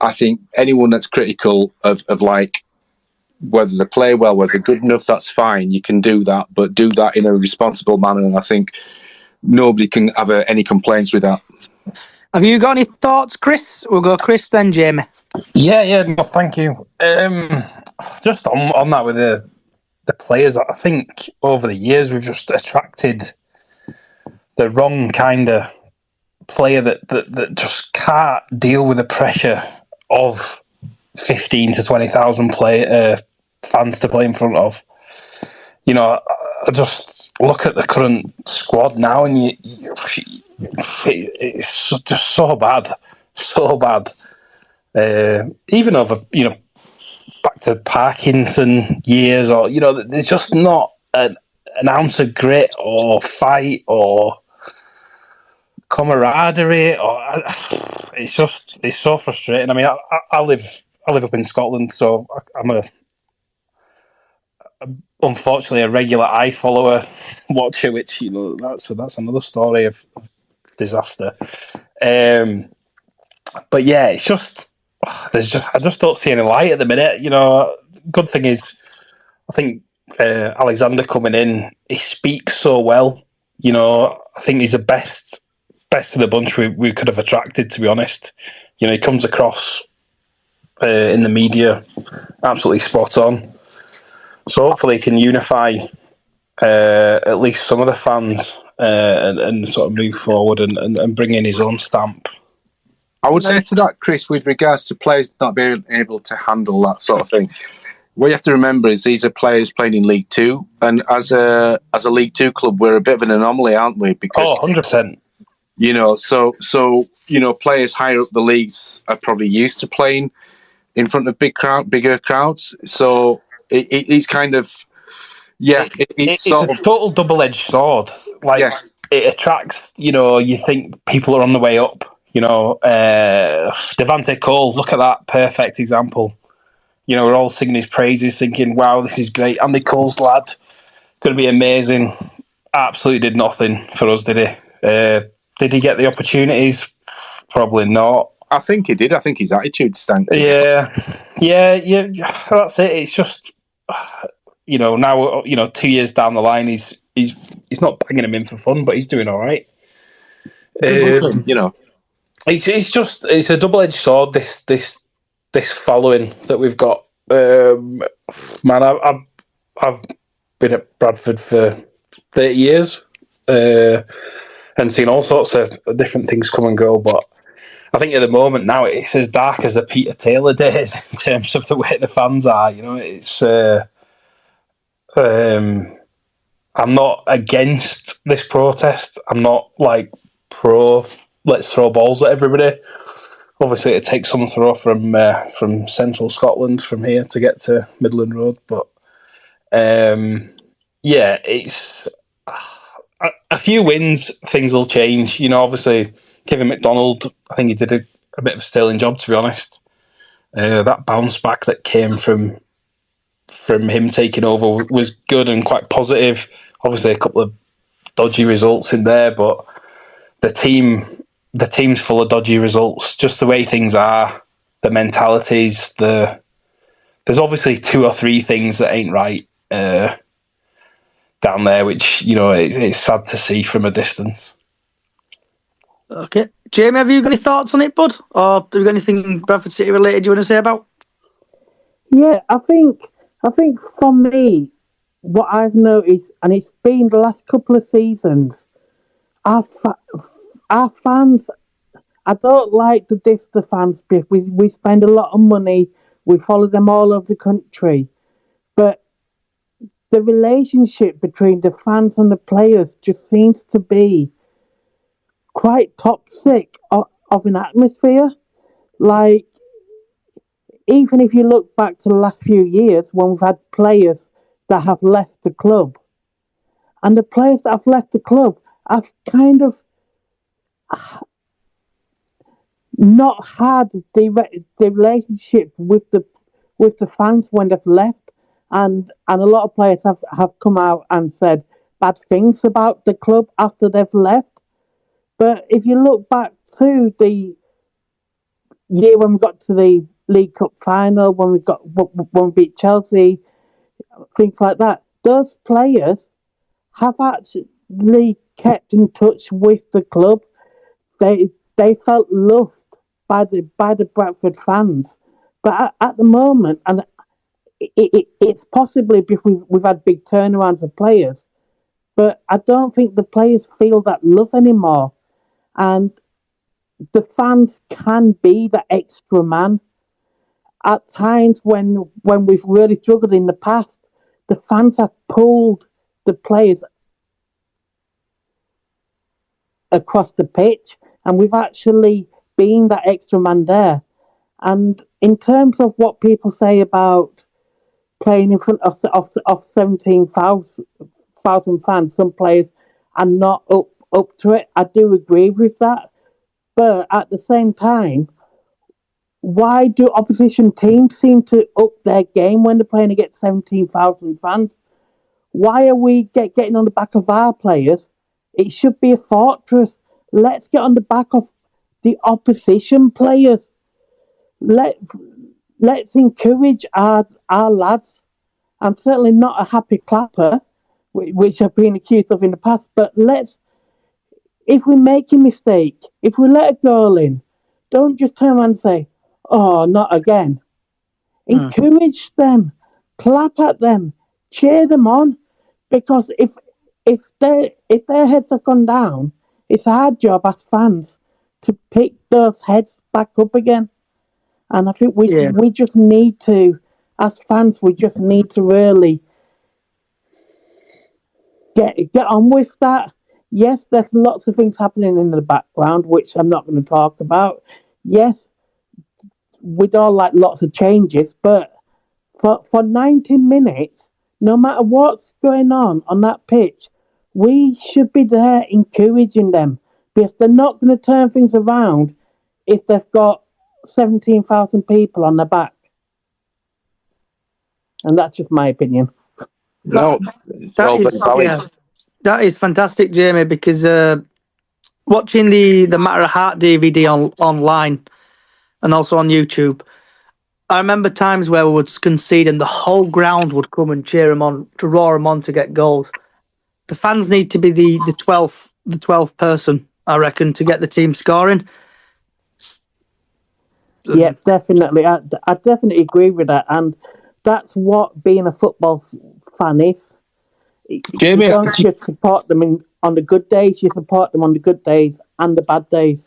I think anyone that's critical of like, whether they play well, whether they're good enough, that's fine. You can do that, but do that in a responsible manner. And I think nobody can have any complaints with that. Have you got any thoughts, Chris? We'll go Chris, then Jamie. Yeah, no, thank you. Just on that with the players, I think over the years we've just attracted the wrong kind of player that just can't deal with the pressure of 15 to 20,000 fans to play in front of. I just look at the current squad now, and it's just so bad. Even over, back to Parkinson years, or there's just not an ounce of grit or fight or camaraderie, or it's so frustrating. I mean, I live up in Scotland, so I'm unfortunately a regular follower watcher, which that's another story of disaster. But yeah, it's just I just don't see any light at the minute. Good thing is, I think Alexander coming in, he speaks so well. I think he's the best of the bunch we could have attracted, to be honest. He comes across in the media absolutely spot on. So hopefully he can unify at least some of the fans and sort of move forward and bring in his own stamp. I would say to that, Chris, with regards to players not being able to handle that sort of thing, what you have to remember is these are players playing in League Two, and as a League Two club, we're a bit of an anomaly, aren't we? Because 100%. So players higher up the leagues are probably used to playing in front of bigger crowds. So it's kind of, yeah, it's sort a total double-edged sword. Like, yes. It attracts, you think people are on the way up. Devante Cole, look at that, perfect example. We're all singing his praises, thinking, wow, this is great. Andy Cole's lad, going to be amazing. Absolutely did nothing for us, did he? Did he get the opportunities? Probably not. I think he did. I think his attitude stank. Yeah. That's it. It's just, now, 2 years down the line, he's not banging him in for fun, but he's doing all right. It's a double-edged sword. This following that we've got. Man, I've been at Bradford for 30 years and seen all sorts of different things come and go, but I think at the moment now it's as dark as the Peter Taylor days in terms of the way the fans are. It's I'm not against this protest. I'm not like pro let's throw balls at everybody, obviously it takes some throw from central Scotland from here to get to Midland Road, but yeah, it's a few wins, things will change. You know, obviously Kevin McDonald, I think he did a bit of a sterling job, to be honest. That bounce back that came from him taking over was good and quite positive. Obviously, a couple of dodgy results in there, but the team's full of dodgy results. Just the way things are, the mentalities. There's obviously 2 or 3 things that ain't right down there, which it's sad to see from a distance. Okay, Jamie, have you got any thoughts on it, bud? Or have you got anything Bradford City related you want to say about? Yeah, I think for me, what I've noticed, and it's been the last couple of seasons, our fans. I don't like to diss the fans because we spend a lot of money. We follow them all over the country, but the relationship between the fans and the players just seems to be quite toxic of an atmosphere. Like, even if you look back to the last few years when we've had players that have left the club, and the players that have left the club have kind of not had the relationship with the fans when they've left, and a lot of players have come out and said bad things about the club after they've left. But if you look back to the year when we got to the League Cup final, when we beat Chelsea, things like that, those players have actually kept in touch with the club. They felt loved by the Bradford fans. But at the moment, and it's possibly because we've had big turnarounds of players, but I don't think the players feel that love anymore. And the fans can be the extra man. At times when we've really struggled in the past, the fans have pulled the players across the pitch, and we've actually been that extra man there. And in terms of what people say about playing in front of 17,000 fans, some players are not up to it. I do agree with that. But at the same time, why do opposition teams seem to up their game when they're playing against 17,000 fans? Why are we getting on the back of our players? It should be a fortress. Let's get on the back of the opposition players. Let's encourage our lads. I'm certainly not a happy clapper, which I've been accused of in the past, but if we make a mistake, if we let a goal in, don't just turn around and say, "Oh, not again." Encourage them, clap at them, cheer them on, because if their heads have gone down, it's our job as fans to pick those heads back up again. And I think we just need to, as fans, we just need to really get on with that. Yes, there's lots of things happening in the background, which I'm not going to talk about. Yes, we'd all like lots of changes, but for 90 minutes, no matter what's going on that pitch, we should be there encouraging them, because they're not going to turn things around if they've got 17,000 people on their back. And that's just my opinion. That is fantastic, Jamie, because watching the Matter of Heart DVD online and also on YouTube, I remember times where we would concede and the whole ground would come and cheer them on, to roar them on to get goals. The fans need to be the 12th person, I reckon, to get the team scoring. Yeah, definitely. I definitely agree with that, and that's what being a football fan is. Jamie, you don't just support them on the good days, you support them on the good days and the bad days.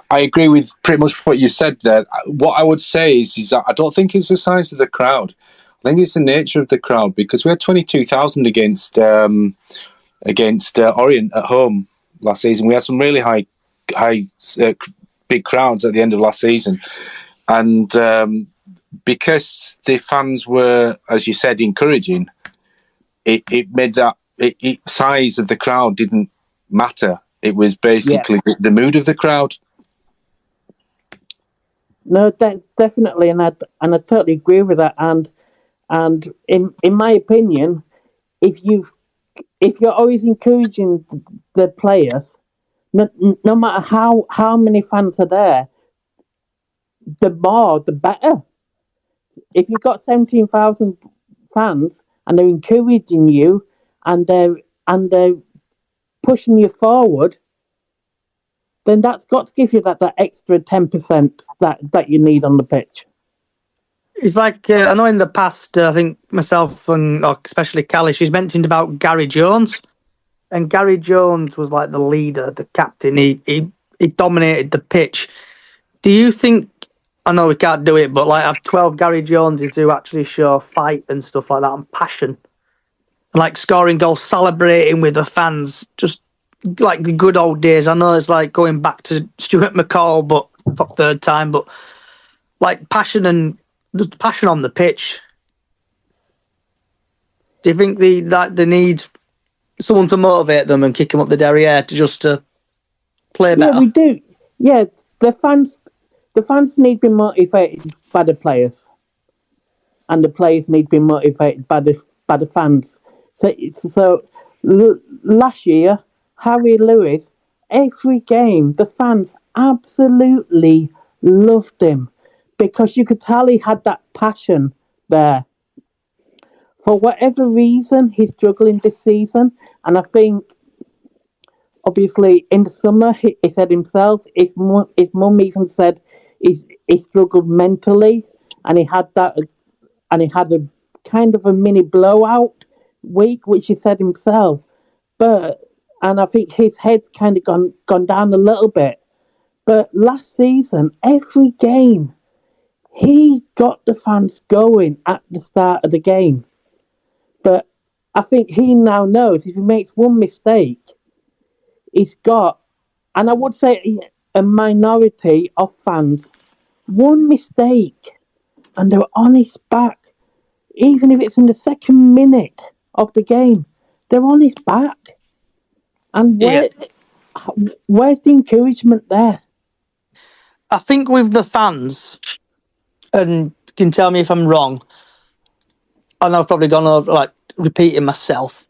I agree with pretty much what you said there. What I would say is that I don't think it's the size of the crowd. I think it's the nature of the crowd, because we had 22,000 against Orient at home last season. We had some really high big crowds at the end of last season, and because the fans were, as you said, encouraging, it made that size of the crowd didn't matter. It was basically the mood of the crowd. No, definitely, and I totally agree with that. And in my opinion, if you're always encouraging the players, no matter how many fans are there, the more the better. If you've got 17,000 fans and they're encouraging you and they're pushing you forward, then that's got to give you that extra 10% that you need on the pitch. It's like, I know in the past, I think myself and especially Callie, she's mentioned about Gary Jones. And Gary Jones was like the leader, the captain. He dominated the pitch. Do you think, I know we can't do it, but like have 12 Gary Joneses who actually show fight and stuff like that and passion? And like scoring goals, celebrating with the fans, just like the good old days. I know it's like going back to Stuart McCall, but for third time, but like passion and just passion on the pitch. Do you think they need someone to motivate them and kick them up the derriere to play better? Yeah, we do. Yeah, the fans need to be motivated by the players, and the players need to be motivated by the fans. So last year, Harry Lewis, every game, the fans absolutely loved him because you could tell he had that passion there. For whatever reason, he's struggling this season, and I think, obviously, in the summer, he said himself, his mum even said he struggled mentally, and he had a kind of a mini blowout week, which he said himself. And I think his head's kind of gone down a little bit. But last season, every game, he got the fans going at the start of the game. But I think he now knows if he makes one mistake, he's got, and I would say a minority of fans, one mistake, and they're on his back. Even if it's in the second minute of the game, they're on his back. And where's the encouragement there? I think with the fans, and you can tell me if I'm wrong, I know I've probably gone over, like, repeating myself,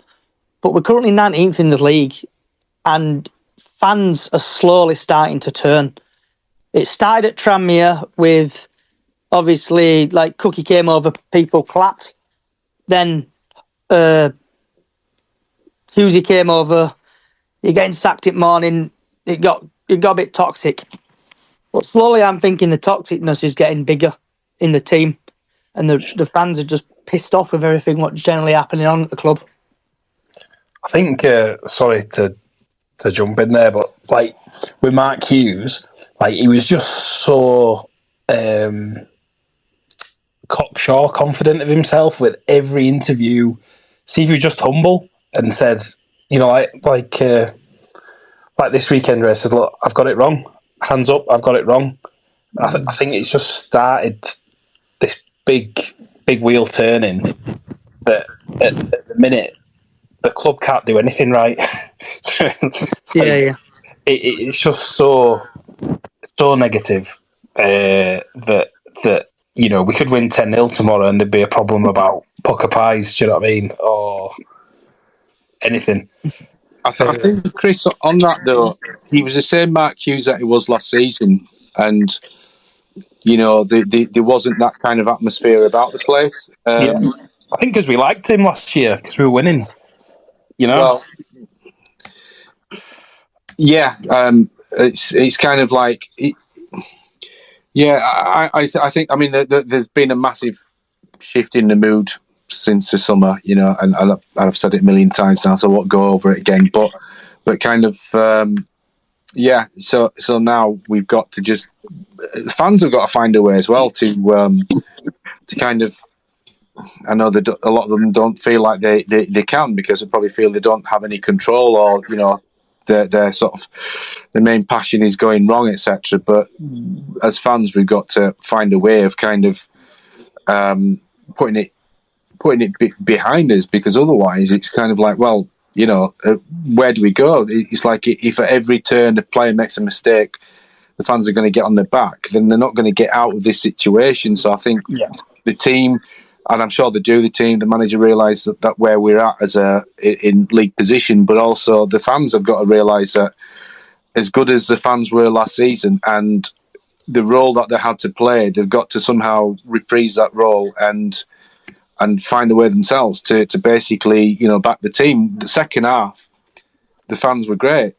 but we're currently 19th in the league, and fans are slowly starting to turn. It started at Tranmere with, obviously, like, Cookie came over, people clapped. Then Husey came over, you're getting sacked at morning, it got a bit toxic. But slowly I'm thinking the toxicness is getting bigger in the team, and the fans are just pissed off with everything what's generally happening on at the club. I think, sorry to jump in there, but like with Mark Hughes, like he was just so cocksure, confident of himself with every interview. See if he was just humble and said, you know, like this weekend where I said, look, I've got it wrong. Hands up, I've got it wrong. I think it's just started this big wheel turning that at the minute the club can't do anything right. It's just so negative that you know we could win 10-0 tomorrow and there'd be a problem about pucker pies. Do you know what I mean? Or anything. I think, Chris, on that though, he was the same Mark Hughes that he was last season, and you know there wasn't that kind of atmosphere about the place. Yeah. I think because we liked him last year because we were winning. You know. Well, yeah, it's kind of like, I think. I mean, there's been a massive shift in the mood since the summer, you know, and I've said it a million times now, so I won't go over it again. But kind of, So now we've got to just, the fans have got to find a way as well to kind of. I know a lot of them don't feel like they can because they probably feel they don't have any control, or you know, their sort of the main passion is going wrong, etc. But as fans, we've got to find a way of kind of putting it behind us, because otherwise it's kind of like, well, where do we go? It's like if at every turn the player makes a mistake, the fans are going to get on their back, then they're not going to get out of this situation. So I think the team, and I'm sure they do, the manager realise that where we're at in league position, but also the fans have got to realise that as good as the fans were last season and the role that they had to play, they've got to somehow reprise that role and find a way themselves to basically, back the team. The second half, the fans were great,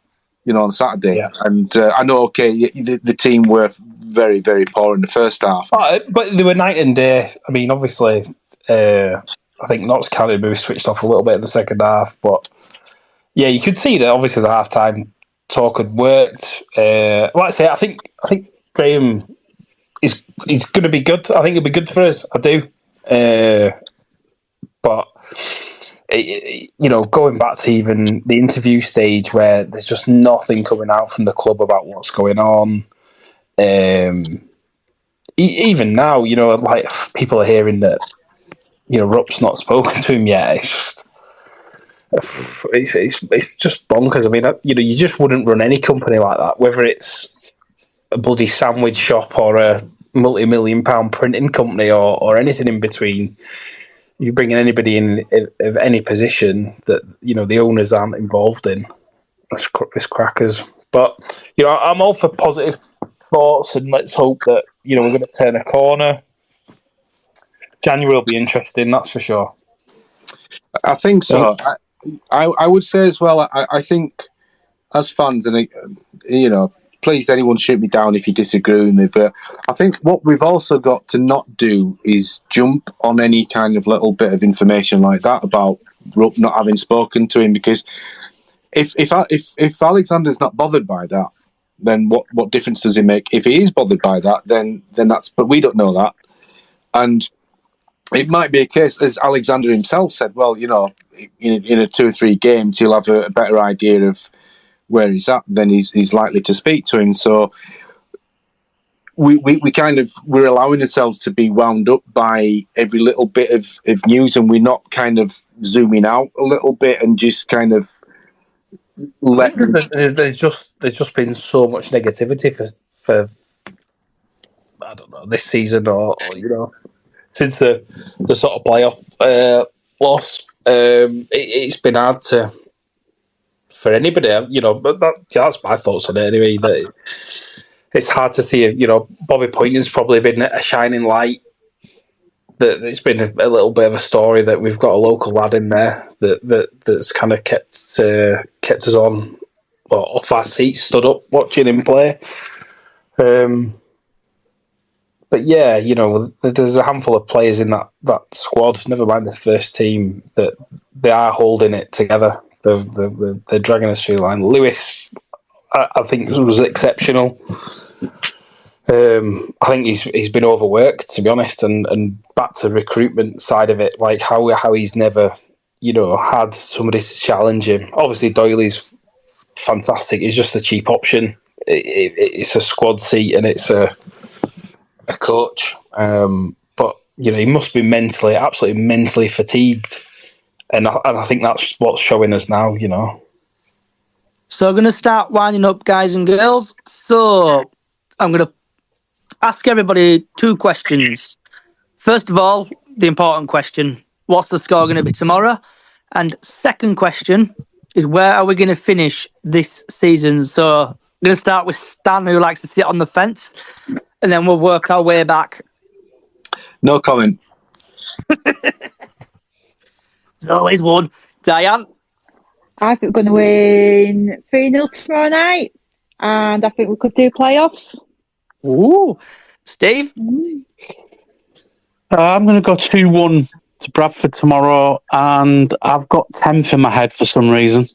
on Saturday. Yeah. And I know, the team were very, very poor in the first half. But they were night and day. I mean, obviously, I think Notts County maybe switched off a little bit in the second half. But, yeah, you could see that obviously the half-time talk had worked. Like I say, I think Graham is going to be good. I think he'll be good for us. I do. But going back to even the interview stage where there's just nothing coming out from the club about what's going on. Even now, like people are hearing that, Rupp's not spoken to him yet. It's just bonkers. I mean, you just wouldn't run any company like that, whether it's a bloody sandwich shop or a multi-million-pound printing company or anything in between. You bring in anybody in of any position that the owners aren't involved in. It's crackers. But I'm all for positive thoughts, and let's hope that we're going to turn a corner. January will be interesting, that's for sure. I think so. I would say as well. I think as fans, and please, anyone shoot me down if you disagree with me, but I think what we've also got to not do is jump on any kind of little bit of information like that about Rupp not having spoken to him, because if Alexander's not bothered by that, then what difference does it make? If he is bothered by that, then that's, but we don't know that. And it might be a case, as Alexander himself said, well, in a 2 or 3 games, he'll have a better idea of where he's at, then he's likely to speak to him. So we're allowing ourselves to be wound up by every little bit of news, and we're not kind of zooming out a little bit and just kind of let. There's just been so much negativity for I don't know, this season or since the sort of playoff loss. It's been hard for anybody, but that's my thoughts on it anyway. That it's hard to see. Bobby Poynton's probably been a shining light. That it's been a little bit of a story that we've got a local lad in there that's kind of kept us on off our seats, stood up watching him play. But yeah, there's a handful of players in that squad. Never mind the first team, that they are holding it together. They're dragging us through the line. Lewis, I think, was exceptional. I think he's been overworked, to be honest, and back to recruitment side of it, like how he's never, had somebody to challenge him. Obviously, Doyley's fantastic. He's just a cheap option. It's a squad seat and it's a coach. But he must be absolutely mentally fatigued. And I think that's what's showing us now, So I'm going to start winding up, guys and girls. So I'm going to ask everybody 2 questions. First of all, the important question, what's the score going to be tomorrow? And second question is, where are we going to finish this season? So I'm going to start with Stan, who likes to sit on the fence, and then we'll work our way back. No comment. There's always one. Diane? I think we're going to win 3-0 tomorrow night, and I think we could do playoffs. Ooh. Steve? I'm going to go 2-1 to Bradford tomorrow, and I've got 10th in my head for some reason.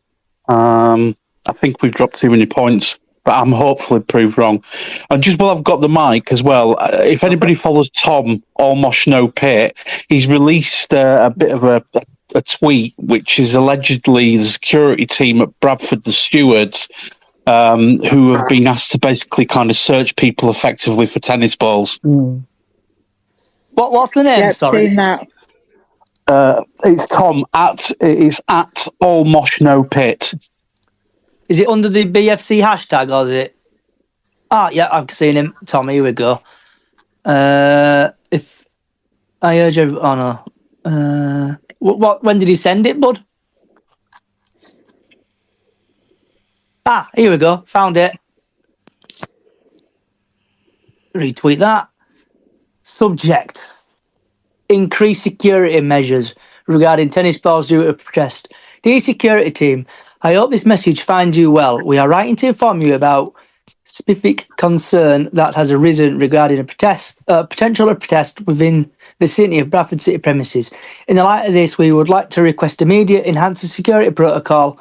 I think we've dropped too many points, but I'm hopefully proved wrong. And just while I've got the mic as well, if anybody follows Tom, Almost No Pit, he's released a bit of a a tweet, which is allegedly the security team at Bradford, the stewards, who have been asked to basically kind of search people effectively for tennis balls. What's the name? Yep, Sorry. seen that. It's Tom it's at All Mosh No Pit. Is it under the BFC hashtag or is it? Yeah, I've seen him. Tom, here we go. If I urge you, when did he send it, bud? Here we go. Found it. Retweet that. Subject: increase security measures regarding tennis balls due to protest. Dear security team, I hope this message finds you well. We are writing to inform you about specific concern that has arisen regarding a potential protest within the vicinity of Bradford City premises. In the light of this, we would like to request immediate enhanced security protocol,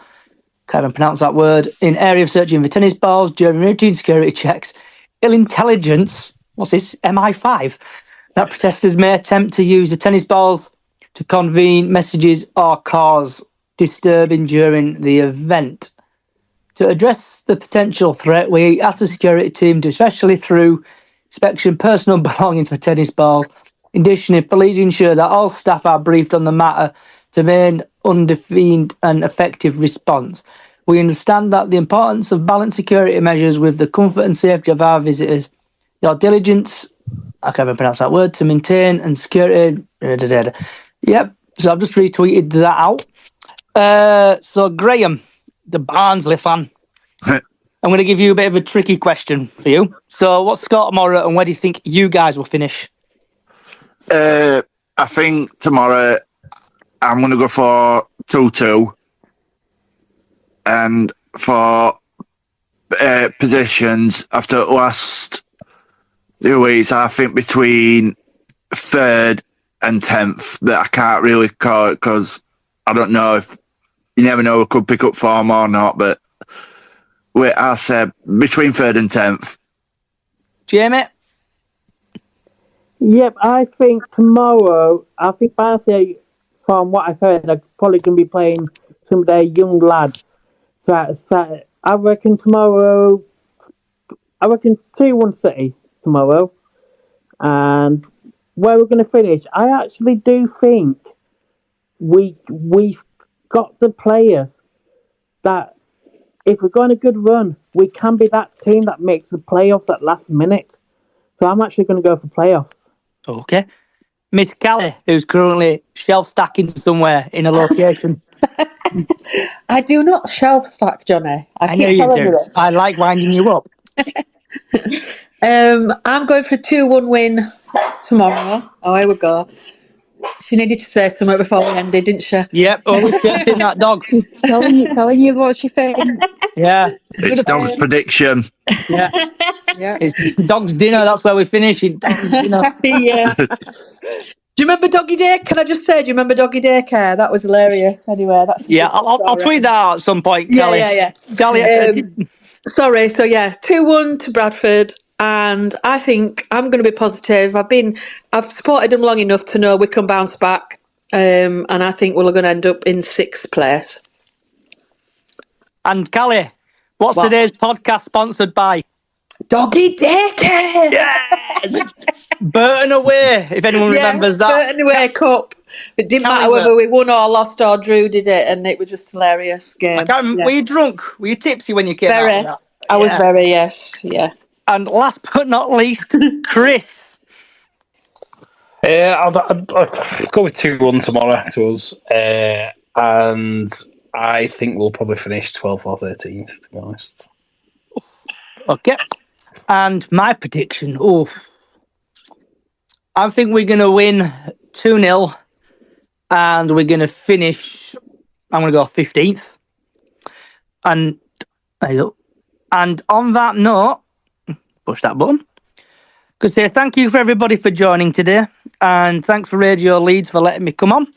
can't even pronounce that word, in area of searching for tennis balls during routine security checks. Ill intelligence, what's this, MI5, that protesters may attempt to use the tennis balls to convey messages or cause disturbing during the event. To address the potential threat, we ask the security team to, especially through inspection personal belongings for tennis balls. Additionally, please ensure that all staff are briefed on the matter to maintain undefeated and effective response. We understand that the importance of balanced security measures with the comfort and safety of our visitors. Your diligence, I can't even pronounce that word, to maintain and security. Yep, so I've just retweeted that out. So Graham, the Barnsley fan, I'm going to give you a bit of a tricky question for you. So what's the score tomorrow and where do you think you guys will finish? I think tomorrow I'm going to go for 2-2. And for positions, after the last 2 weeks, I think between 3rd and 10th, that I can't really call it because I don't know if you never know, we could pick up form or not, but I said between 3rd and 10th. Jamie? Yep, I think tomorrow, Barnsley, from what I've heard, are probably going to be playing some of their young lads. So I reckon tomorrow, 2-1 City tomorrow. And where we're going to finish, I actually do think we've got the players that if we're going a good run, we can be that team that makes the playoffs at last minute. So I'm actually going to go for playoffs. Okay. Miss Callie, who's currently shelf stacking somewhere in a location. I do not shelf stack, Johnny. I know keep you telling do. you this. I like winding you up. I'm going for a 2-1 win tomorrow. Oh, here we go. She needed to say something before we ended, didn't she? Yep, always chasing that dog. She's telling you what she thinks. Yeah. It's Dog's prediction. Yeah. Yeah. It's dog's dinner, that's where we finish. Dog's dinner. Yeah. Do you remember Doggy Day? Can I just say, do you remember Doggy Daycare? That was hilarious. Anyway, that's I'll tweet that out at some point, Callie. Yeah. Callie, sorry. So 2-1 to Bradford, and I think I'm going to be positive. I've supported them long enough to know we can bounce back, and I think we're going to end up in 6th place. And Callie, what's today's podcast sponsored by? Doggy Daycare. Yes. Burton away, if anyone remembers that. Burton away cup. It didn't matter whether we won or lost or Drew did it, and it was just hilarious game. Were you drunk? Were you tipsy when you came out of that? I was very, yes, yeah. And last but not least, Chris. I'll go with 2-1 tomorrow to us, and I think we'll probably finish 12th or 13th, to be honest. Okay. And my prediction, I think we're going to win 2-0 and we're going to finish, I'm going to go 15th. And there you go. And on that note, push that button. Could say thank you for everybody for joining today, and thanks for Radio Leeds for letting me come on.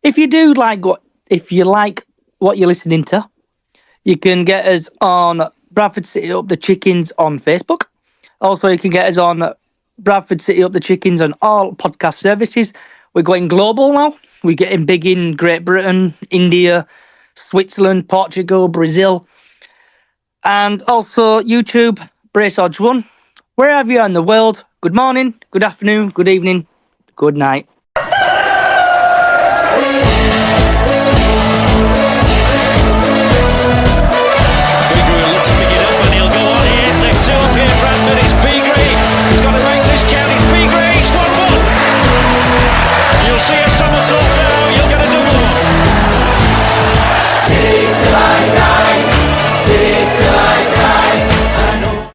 If you like what you're listening to, you can get us on Bradford City Up the Chickens on Facebook. Also, you can get us on Bradford City Up the Chickens on all podcast services. We're going global now. We're getting big in Great Britain, India, Switzerland, Portugal, Brazil. And also YouTube, Brace Odds 1. Wherever you are in the world, good morning, good afternoon, good evening, good night. Bradford, it's Beagrey. He's got to make this count. It's Beagrey. It's 1-1. You'll see a somersault now. You'll get a double. City till I die. City till I die.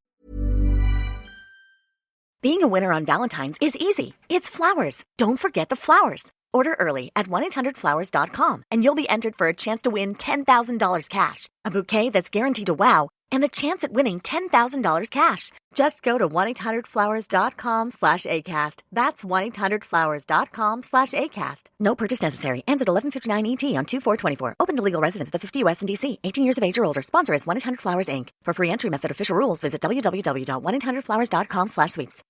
Being a winner on Valentine's is easy. It's flowers. Don't forget the flowers. Order early at 1-800-Flowers.com and you'll be entered for a chance to win $10,000 cash, a bouquet that's guaranteed to wow, and the chance at winning $10,000 cash. Just go to 1-800-Flowers.com/ACAST. That's 1-800-Flowers.com/ACAST. No purchase necessary. Ends at 11:59 ET on 2/4/24. Open to legal residents of the 50 US and DC. 18 years of age or older. Sponsor is 1-800-Flowers Inc. For free entry method, official rules, visit www.1800flowers.com/sweeps.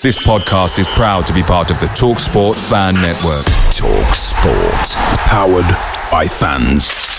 This podcast is proud to be part of the TalkSport Fan Network. TalkSport. Powered by fans.